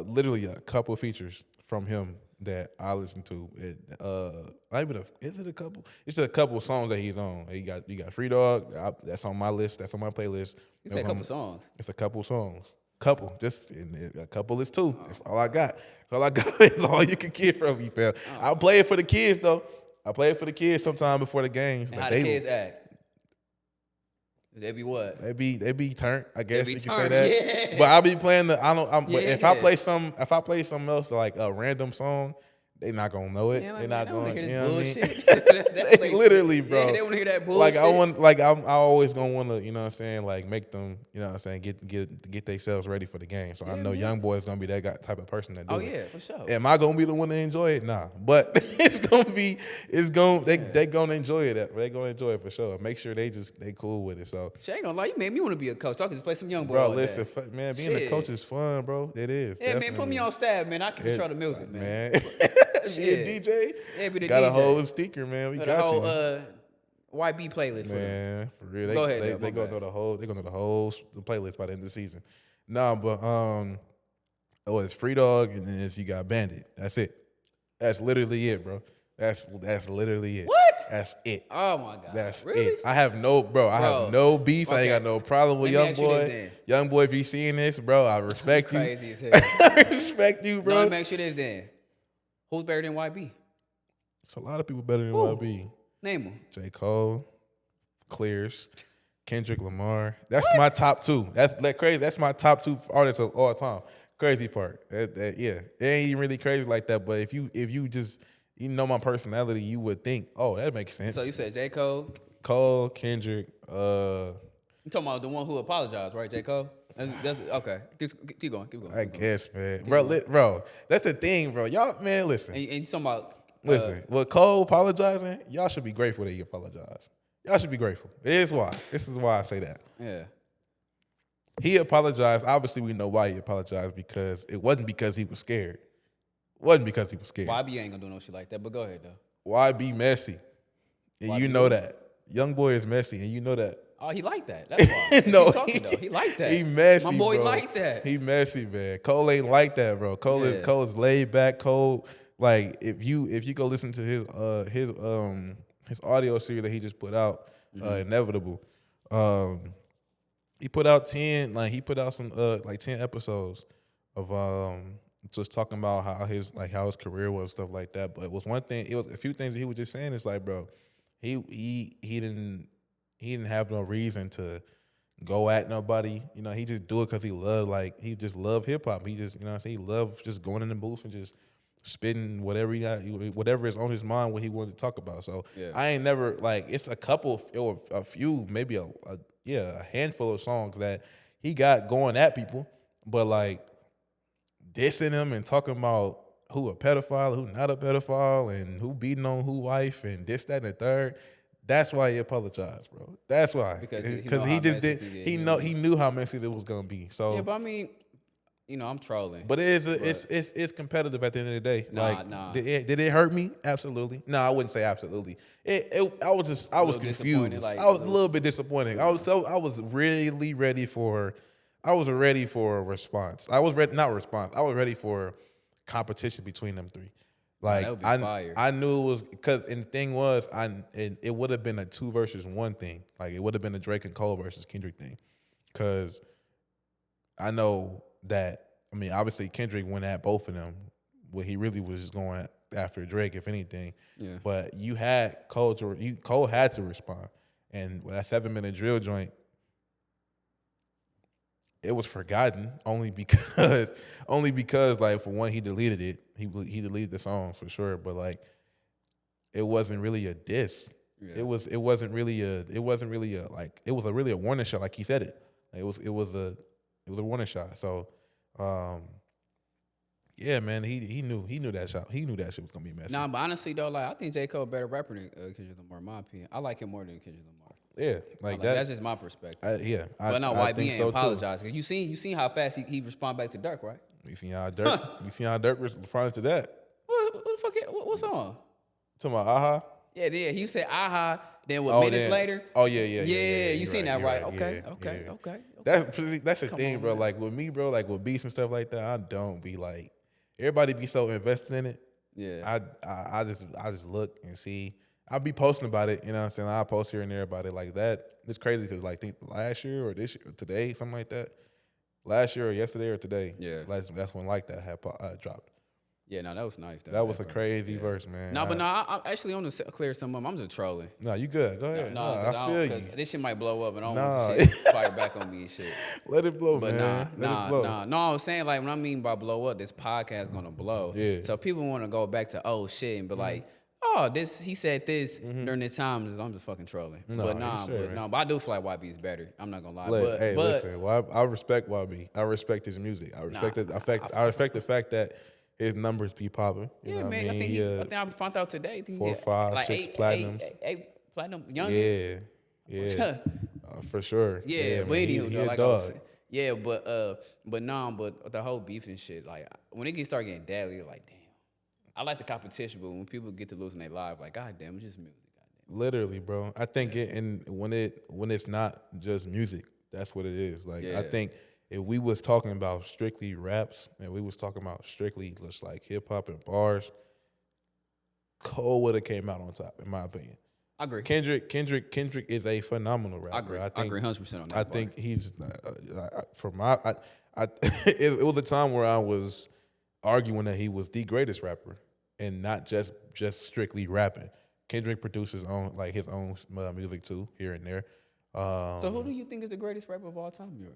S1: literally a couple features from him that I listen to. Is it a couple? It's just a couple songs that he's on. You got Free Dog. That's on my list. That's on my playlist.
S2: You said a couple songs.
S1: It's a couple songs. A couple is two. That's all I got. That's all I got. It's all you can get from me, fam. I'll play it for the kids though. I play it for the kids sometime before the games.
S2: And how the kids act? They be what?
S1: They be turned. I guess
S2: be
S1: you can
S2: turned,
S1: say that.
S2: yeah.
S1: But I'll be playing but if I
S2: Yeah.
S1: play something else like a random song, they not gonna know it.
S2: Yeah, like,
S1: They're
S2: man,
S1: not
S2: I don't
S1: going.
S2: wanna
S1: You
S2: hear
S1: know
S2: this
S1: what I mean?
S2: bullshit. That's what
S1: They literally, bro.
S2: Yeah, they want to hear that
S1: Like
S2: bullshit.
S1: I always gonna want to, you know what I'm saying, like make them, you know what I'm saying, get themselves ready for the game. So I know
S2: man.
S1: Young Boy is gonna be that type of person that do
S2: Oh
S1: it.
S2: yeah, for sure.
S1: Am I gonna be the one to enjoy it? Nah, but they gonna enjoy it. They gonna enjoy it for sure. Make sure they cool with it. So,
S2: Shit, ain't gonna lie, you made me want to be a coach. I can just play some young boy.
S1: bro,
S2: all day.
S1: listen, man, being a
S2: Shit.
S1: coach is fun, bro. It is.
S2: Yeah, man, put me
S1: definitely.
S2: on staff, man. I can control the music, man.
S1: Be a
S2: Shit.
S1: DJ.
S2: Yeah, be the
S1: Got a
S2: DJ.
S1: whole sticker, man. We
S2: For
S1: got
S2: the whole
S1: you,
S2: YB playlist for them.
S1: man. For real,
S2: Go ahead,
S1: they
S2: though, my
S1: gonna
S2: bad.
S1: know the whole. They gonna know the playlist by the end of the season. Nah, but it's Free Dog, and then you got Bandit. That's it. That's literally it, bro. That's literally it.
S2: What?
S1: That's it.
S2: Oh my god.
S1: That's
S2: really?
S1: it. I have no beef. I ain't
S2: Okay.
S1: got no problem with
S2: Let me
S1: Young
S2: ask you this
S1: Boy.
S2: then.
S1: Young Boy, if you seeing this, bro, I respect you.
S2: Crazy as hell.
S1: I respect you,
S2: No,
S1: bro.
S2: let me make sure this then. Who's better than YB?
S1: It's a lot of people better than
S2: Who?
S1: YB.
S2: Name them.
S1: J. Cole, Clears, Kendrick Lamar. That's my top two. That's crazy. That's my top two artists of all time. Crazy part. Yeah, it ain't even really crazy like that. But if you just know my personality, you would think, oh, that makes sense.
S2: So you said J. Cole.
S1: Cole, Kendrick,
S2: You talking about the one who apologized, right? J. Cole. That's okay. Keep going.
S1: I guess, man. Bro, that's the thing, bro. Y'all, man, listen.
S2: And you talking about
S1: Listen, with Cole apologizing, y'all should be grateful that he apologized. Y'all should be grateful. This is why I say that.
S2: Yeah.
S1: He apologized. Obviously, we know why he apologized, because it wasn't because he was scared. It wasn't because he was scared.
S2: YB ain't gonna do no shit like that, but go ahead though.
S1: Why be messy? And you
S2: YB
S1: know
S2: who?
S1: that. Young Boy is messy, and you know that.
S2: Oh, he like that. That's why.
S1: No,
S2: Keep talking though. He like that.
S1: He messy,
S2: My boy
S1: bro.
S2: like that.
S1: He messy, man. Cole ain't like that, bro. Cole
S2: Yeah.
S1: is laid back. Cole, like if you go listen to his audio series that he just put out, Inevitable. He put out 10 episodes of just talking about how his career was, stuff like that. But it was a few things that he was just saying. It's like, bro, he didn't have no reason to go at nobody. You know, he just do it because he just loved hip hop. He just, you know what I'm saying, he loved just going in the booth and just spitting whatever whatever is on his mind, what he wanted to talk about. So
S2: Yeah.
S1: I ain't never, it's a couple or a few, maybe a handful of songs that he got going at people, but like dissing them and talking about who a pedophile, who not a pedophile, and who beating on who wife and this, that, and the third. That's why he apologized, bro. That's why.
S2: Because he know
S1: Because
S2: how
S1: he just
S2: messy
S1: did.
S2: it get.
S1: He knew how messy it was gonna be. So,
S2: Yeah, but I mean, I'm trolling.
S1: but it is it's competitive at the end of the day.
S2: Nah.
S1: Did it hurt me? Absolutely. No, I wouldn't say absolutely. I was
S2: little
S1: confused.
S2: disappointed, like,
S1: I was
S2: a
S1: a
S2: little-
S1: little bit disappointed. I was really ready for. I was ready for a response. I was ready, not a response. I was ready for competition between them three. Like
S2: that would be fire.
S1: I knew it was because, and the thing was, it would have been a 2 versus 1 thing. Like it would have been a Drake and Cole versus Kendrick thing, because I know that. I mean, obviously Kendrick went at both of them. Well, he really was just going after Drake, if anything.
S2: Yeah.
S1: But you had Cole Cole had to respond, and with that 7-minute drill joint, it was forgotten only because like, for one, he deleted it. He deleted the song for sure, but like it wasn't really a diss.
S2: Yeah.
S1: It wasn't really a like, it was really a warning shot, like he said it. Like, it was a warning shot. So yeah, man, he knew that shot. He knew that shit was gonna be messy.
S2: Nah, but honestly though, like I think J. Cole a better rapper than Kendrick Lamar, in my opinion. I like him more than Kendrick Lamar.
S1: Yeah, like that.
S2: That's just my perspective.
S1: I
S2: But no,
S1: I
S2: YB
S1: think
S2: ain't
S1: so too.
S2: apologizing. You seen how fast he respond back to Dirk, right?
S1: You seen how Dirk? You seen how Dirk responded to that?
S2: What the fuck? What song?
S1: Talking about aha.
S2: Yeah. He said aha. Then what?
S1: Oh,
S2: minutes
S1: then-
S2: later.
S1: Oh yeah.
S2: Yeah, you
S1: you're
S2: seen that,
S1: you're
S2: right? Okay.
S1: That's the thing,
S2: on,
S1: bro.
S2: man.
S1: Like with me, bro. Like with beats and stuff like that, I don't be like, everybody be so invested in it.
S2: Yeah.
S1: I just look and see. I'll be posting about it. You know what I'm saying? I'll post here and there about it like that. It's crazy because like, think last year or this year, or today, something like that. Last year or yesterday or today.
S2: Yeah.
S1: That's when Like That had dropped.
S2: Yeah, no, that was nice. Though.
S1: That was a crazy verse, man.
S2: No, but no, I actually want to clear some of them. I'm just trolling.
S1: No, you good. Go ahead.
S2: No,
S1: I feel you.
S2: this shit might blow up, and I don't
S1: Nah.
S2: want the shit to fire back on me and shit.
S1: Let it blow,
S2: But
S1: man. Let it blow.
S2: no. I was saying, like, when I mean by blow up, this podcast gonna blow.
S1: Yeah.
S2: So people want to go back to old shit and be like, oh, he said this during this time. I'm just fucking trolling.
S1: No,
S2: but
S1: you sure, man.
S2: but I do feel like YB is better. I'm not gonna lie.
S1: Look,
S2: but
S1: listen. Well, I respect YB. I respect his music. I respect I respect the fact that his numbers be popping. You
S2: yeah,
S1: know
S2: man.
S1: what
S2: I think
S1: mean?
S2: I think I found out today. I think
S1: 4, 5, 6 platinums.
S2: Eight platinum. Young.
S1: Yeah. For sure.
S2: Yeah, but
S1: man,
S2: anyway,
S1: he
S2: though,
S1: a
S2: like I was
S1: dog.
S2: saying. Yeah, but the whole beef and shit, like when it start getting deadly, you're like, damn. I like the competition, but when people get to losing their life, like, god damn, it's just music. Goddamn.
S1: Literally, bro. I think and when it's not just music, that's what it is. Like
S2: Yeah.
S1: I think if we was talking about strictly raps and we was talking about strictly just like hip hop and bars, Cole would have came out on top, in my opinion.
S2: I agree.
S1: Kendrick is a phenomenal rapper.
S2: I agree. I agree 100% on that.
S1: I think he's for my. It was a time where I was arguing that he was the greatest rapper and not just strictly rapping. Kendrick produced his own music too, here and there.
S2: So who do you think is the greatest rapper of all time? Your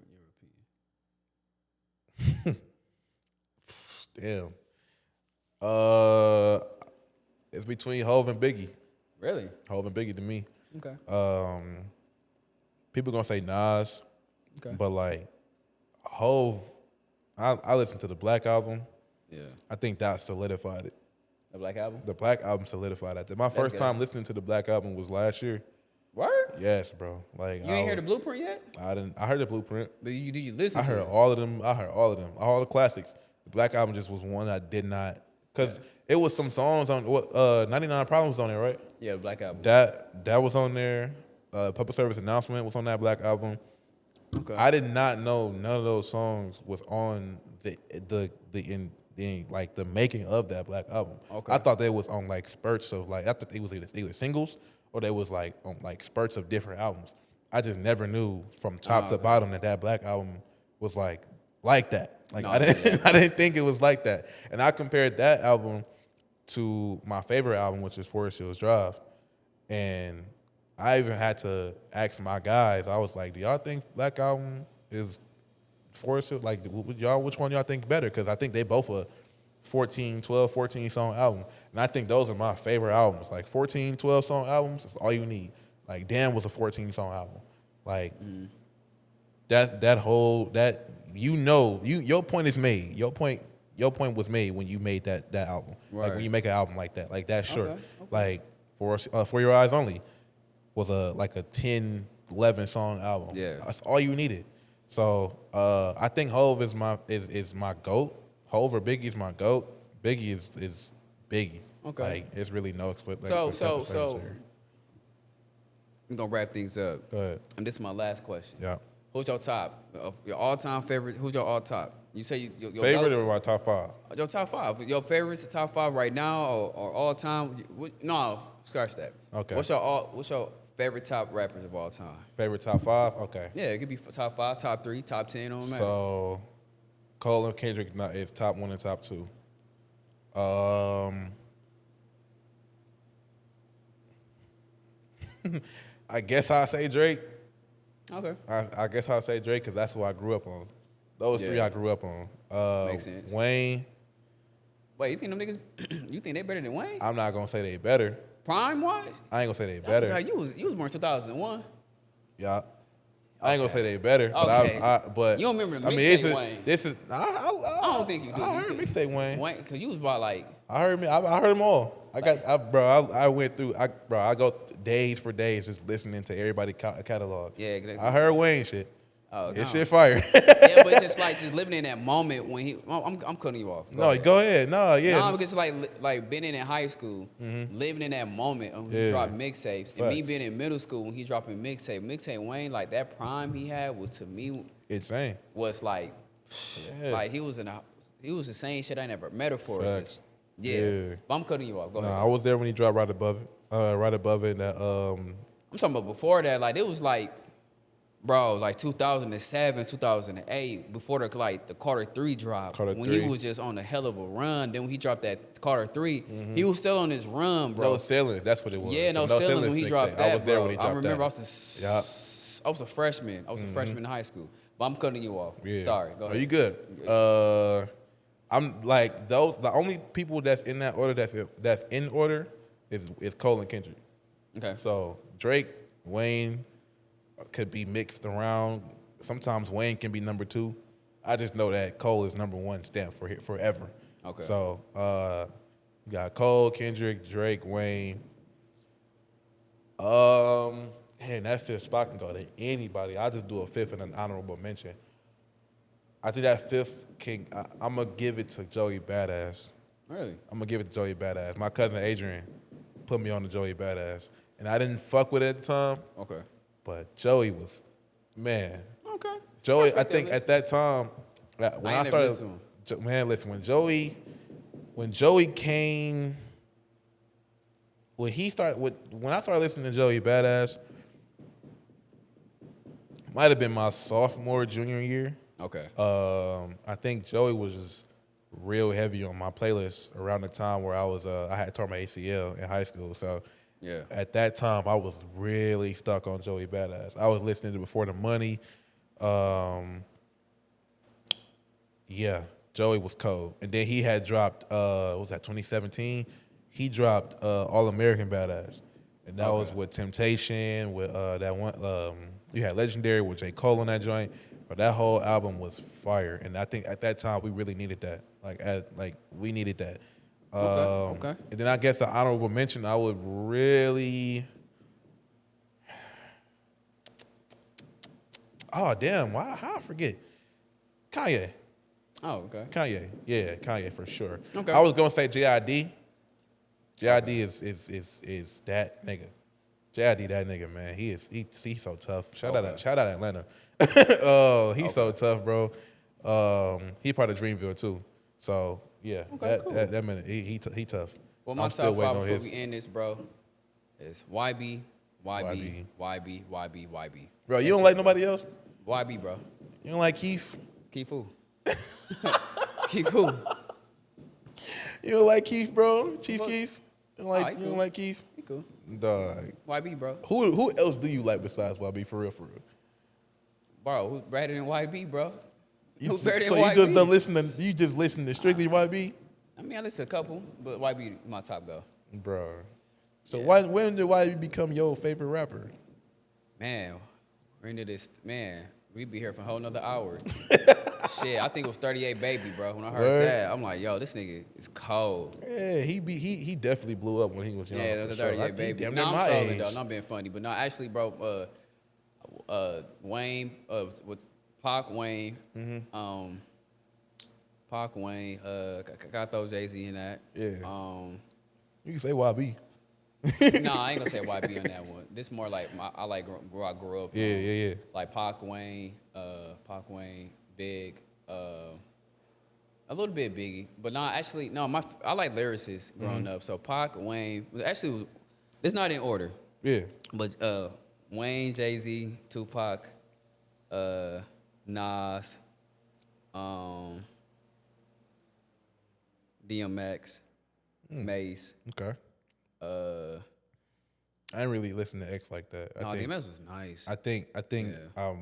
S2: opinion?
S1: Damn. It's between Hov and Biggie.
S2: Really?
S1: Hov and Biggie to me.
S2: Okay.
S1: People gonna say Nas,
S2: Okay.
S1: but like Hov, I listened to the Black album.
S2: Yeah.
S1: I think that solidified it.
S2: The Black Album.
S1: The Black album solidified that. My first
S2: good.
S1: time listening to the Black album was last year.
S2: Word?
S1: Yes, bro. Like
S2: You ain't heard the Blueprint yet?
S1: I didn't. I heard the Blueprint.
S2: But do you listen
S1: I
S2: to
S1: heard
S2: it?
S1: all of them. All the classics. The Black album just was one I did not, because it was some songs on 99 Problems on there, right?
S2: Yeah, the Black Album.
S1: That was on there. Public Service Announcement was on that Black album.
S2: Okay.
S1: I did not know none of those songs was on the making of that Black album.
S2: Okay.
S1: I thought they was on like spurts of like, I thought they was either singles or they was like on like spurts of different albums. I just never knew from top to bottom that Black album was like that. Like
S2: No,
S1: I didn't think it was like that. And I compared that album to my favorite album, which is Forest Hills Drive, and I even had to ask my guys. I was like, "Do y'all think Black Album is Forest Hills? Like, which one y'all think better?" Because I think they both are 14 song album, and I think those are my favorite albums. Like 14, 12 song albums is all you need. Like Damn was a 14 song album. Like your point is made. Your point was made when you made that album. Like
S2: Right.
S1: when you make an album like that. Like that's sure.
S2: Okay.
S1: Like For Your Eyes Only. was like a 10, 11 song album.
S2: Yeah.
S1: That's all you needed. So I think Hove is my GOAT. Hove or Biggie's my GOAT. Biggie is Biggie.
S2: Okay.
S1: Like it's really no explanation.
S2: So we're gonna wrap things up.
S1: Go ahead.
S2: And this is my last question.
S1: Yeah.
S2: Who's your top? Your all-time favorite? Who's your all-top? You say your
S1: Favorite
S2: goats?
S1: or my top 5?
S2: Your top 5. Your favorites, the top 5 right now or all time? No, scratch that.
S1: Okay.
S2: What's your favorite top rappers of all time?
S1: Favorite top 5? Okay.
S2: Yeah, it could be top 5, top 3, top 10. On matter.
S1: So Cole and Kendrick is top 1 and top 2. I guess I'll say Drake.
S2: Okay.
S1: I guess I'll say Drake because that's who I grew up on. Those three
S2: Yeah.
S1: I grew up on.
S2: Makes sense.
S1: Wayne,
S2: Wait, you think them niggas? You think they better than Wayne?
S1: I'm not gonna say they better.
S2: Prime wise?
S1: I ain't gonna say they
S2: I
S1: better.
S2: forgot you was born 2001.
S1: Yeah. I ain't gonna say they better, but
S2: Okay.
S1: but
S2: You don't remember the
S1: I mean,
S2: mixtape Wayne?
S1: This is I
S2: don't think you do.
S1: I heard mixtape Wayne.
S2: Wayne, cause you was about like
S1: I heard them all. I went through. I go days for days just listening to everybody's catalog.
S2: Yeah, exactly.
S1: I heard Wayne shit.
S2: Oh,
S1: This
S2: no.
S1: shit fire.
S2: Yeah, but it's just like just living in that moment when he. I'm cutting you off.
S1: No, go ahead. No, yeah.
S2: No, because like being in high school, living in that moment when he
S1: Yeah.
S2: dropped mixtapes, and me
S1: Facts.
S2: being in middle school when he dropping mixtape Wayne, like that prime he had was to me
S1: Insane.
S2: was like,
S1: Yeah.
S2: like he was the same shit I never metaphor.
S1: Facts.
S2: Yeah.
S1: Yeah.
S2: But I'm cutting you off. Go
S1: No,
S2: ahead.
S1: I was there when he dropped right above it. Right above it. That
S2: I'm talking about before that. Like it was like, bro, like 2007, 2008, before the Carter 3 dropped.
S1: Carter
S2: when
S1: 3.
S2: he was just on a hell of a run. Then when he dropped that Carter 3, he was still on his run, bro.
S1: No Ceilings. That's what it was.
S2: Yeah,
S1: So
S2: no ceilings when he
S1: mixtape.
S2: dropped that,
S1: I was there
S2: bro.
S1: when he dropped
S2: I remember
S1: that.
S2: I was a freshman. I was a freshman in high school. But I'm cutting you off.
S1: Yeah.
S2: Sorry. Go
S1: Are
S2: ahead.
S1: you good? I'm like those. The only people that's in that order that's in order is Cole and Kendrick.
S2: Okay.
S1: So Drake, Wayne could be mixed around. Sometimes Wayne can be number 2. I just know that Cole is number 1 stamp for forever.
S2: Okay.
S1: So you got Cole, Kendrick, Drake, Wayne. And that 5th spot can go to anybody. I'll just do a 5th and an honorable mention. I think that 5th king. I'm gonna give it to Joey Badass.
S2: Really?
S1: I'm gonna give it to Joey Badass. My cousin Adrian put me on the Joey Badass, and I didn't fuck with it at the time.
S2: Okay.
S1: But Joey was, man.
S2: Okay.
S1: Joey, I
S2: respect
S1: think
S2: that
S1: at that time, when
S2: I
S1: I
S2: ain't never
S1: started,
S2: listened
S1: man, listen, when Joey came, when I started listening to Joey Badass, might have been my sophomore, junior year.
S2: Okay.
S1: I think Joey was just real heavy on my playlist around the time where I had torn my ACL in high school. So
S2: Yeah.
S1: at that time, I was really stuck on Joey Badass. I was listening to Before the Money. Yeah, Joey was cold. And then he had dropped, what was that, 2017? He dropped All American Badass. And that was with Temptation, with that one, you had Legendary with J. Cole on that joint. But that whole album was fire. And I think at that time, we really needed that. We needed that.
S2: Okay.
S1: And then I guess the honorable mention, I would really. Oh damn! How I forget? Kanye.
S2: Oh, okay.
S1: Kanye. Yeah, Kanye for sure.
S2: Okay.
S1: I was gonna say JID. JID is that nigga. JID that nigga, man. He's so tough. Shout out Atlanta. Oh, he's so tough, bro. He part of Dreamville too. So yeah,
S2: Okay, cool.
S1: that minute he tough.
S2: Well, my
S1: I'm
S2: top
S1: still
S2: 5
S1: waiting on
S2: before
S1: his.
S2: we end this, bro, is YB, YB.
S1: Bro, you don't like nobody else?
S2: YB, bro.
S1: You don't like Keith?
S2: Keith who? Keith who?
S1: You don't like Keith, bro? Chief
S2: Fuck.
S1: Keith? You
S2: Alright,
S1: don't
S2: cool.
S1: like Keith?
S2: He cool.
S1: Dog.
S2: YB, bro.
S1: Who else do you like besides YB for real?
S2: Bro, who's better than YB, bro? Who's
S1: So
S2: better than
S1: you
S2: YB?
S1: just don't listen to strictly YB?
S2: I mean, I listen to a couple, but YB my top go.
S1: Bro. So
S2: Yeah.
S1: when did YB become your favorite rapper?
S2: Man, we're into this. Man, we be here for a whole nother hour. shit, I think it was 38 Baby, bro. When I heard
S1: Word.
S2: that, I'm like, yo, this nigga is cold.
S1: Yeah, he definitely blew up when he was young.
S2: Yeah,
S1: for
S2: the
S1: sure.
S2: 38
S1: He
S2: Baby.
S1: damn
S2: No,
S1: near
S2: I'm
S1: my
S2: trolling
S1: age.
S2: though. Not being funny, but no, actually, bro. Wayne, with Pac, Wayne, Pac, Wayne. Got throw Jay-Z in that.
S1: Yeah. You can say YB.
S2: No, I ain't gonna say YB on that one. This more like I like I grew up.
S1: Yeah,
S2: on.
S1: yeah.
S2: Like Pac, Wayne, Big, a little bit Biggie, but no, actually, no. I like lyricists growing up. So Pac, Wayne, it's not in order,
S1: Yeah.
S2: but Wayne, Jay-Z, Tupac, Nas, DMX, Mace.
S1: Okay. I didn't really listen to X like that.
S2: No,
S1: I think
S2: DMX was nice.
S1: I think
S2: Yeah.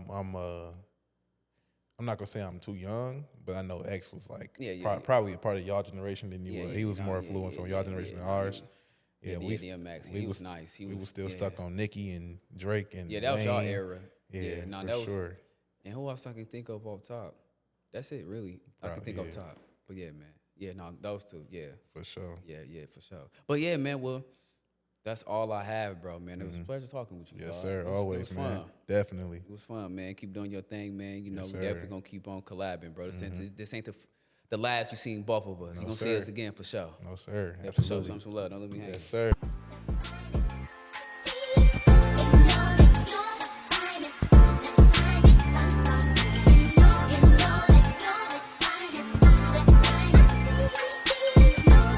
S1: I'm not gonna say I'm too young, but I know X was like
S2: Yeah.
S1: probably a part of y'all generation than you
S2: Yeah,
S1: were.
S2: yeah,
S1: He was
S2: no,
S1: more
S2: yeah,
S1: influenced
S2: yeah,
S1: on y'all
S2: yeah,
S1: generation
S2: yeah,
S1: than
S2: yeah,
S1: ours.
S2: Yeah,
S1: we
S2: DMX.
S1: we
S2: He was nice.
S1: We was still
S2: yeah.
S1: stuck on Nicki and Drake and
S2: Yeah, that was y'all
S1: Wayne.
S2: era.
S1: Yeah,
S2: no,
S1: for
S2: that was.
S1: sure.
S2: And who else I can think of off top? That's it, really. I can think
S1: yeah.
S2: off top. But yeah, man. Yeah, no, those two. Yeah,
S1: For sure.
S2: yeah, for sure. But yeah, man. Well, that's all I have, bro. Man, it was a pleasure talking with you.
S1: Yes,
S2: dog.
S1: sir.
S2: It was
S1: Always, man.
S2: fun.
S1: Definitely.
S2: It was fun, man. Keep doing your thing, man. You know,
S1: Yes,
S2: we
S1: sir.
S2: definitely gonna keep on collabing, bro. This ain't the last you seen both of us. You're gonna see
S1: sir.
S2: us again for sure.
S1: No, sir.
S2: Yeah, for sure.
S1: Absolutely.
S2: Some love. Don't let me hang.
S1: Yes, sir.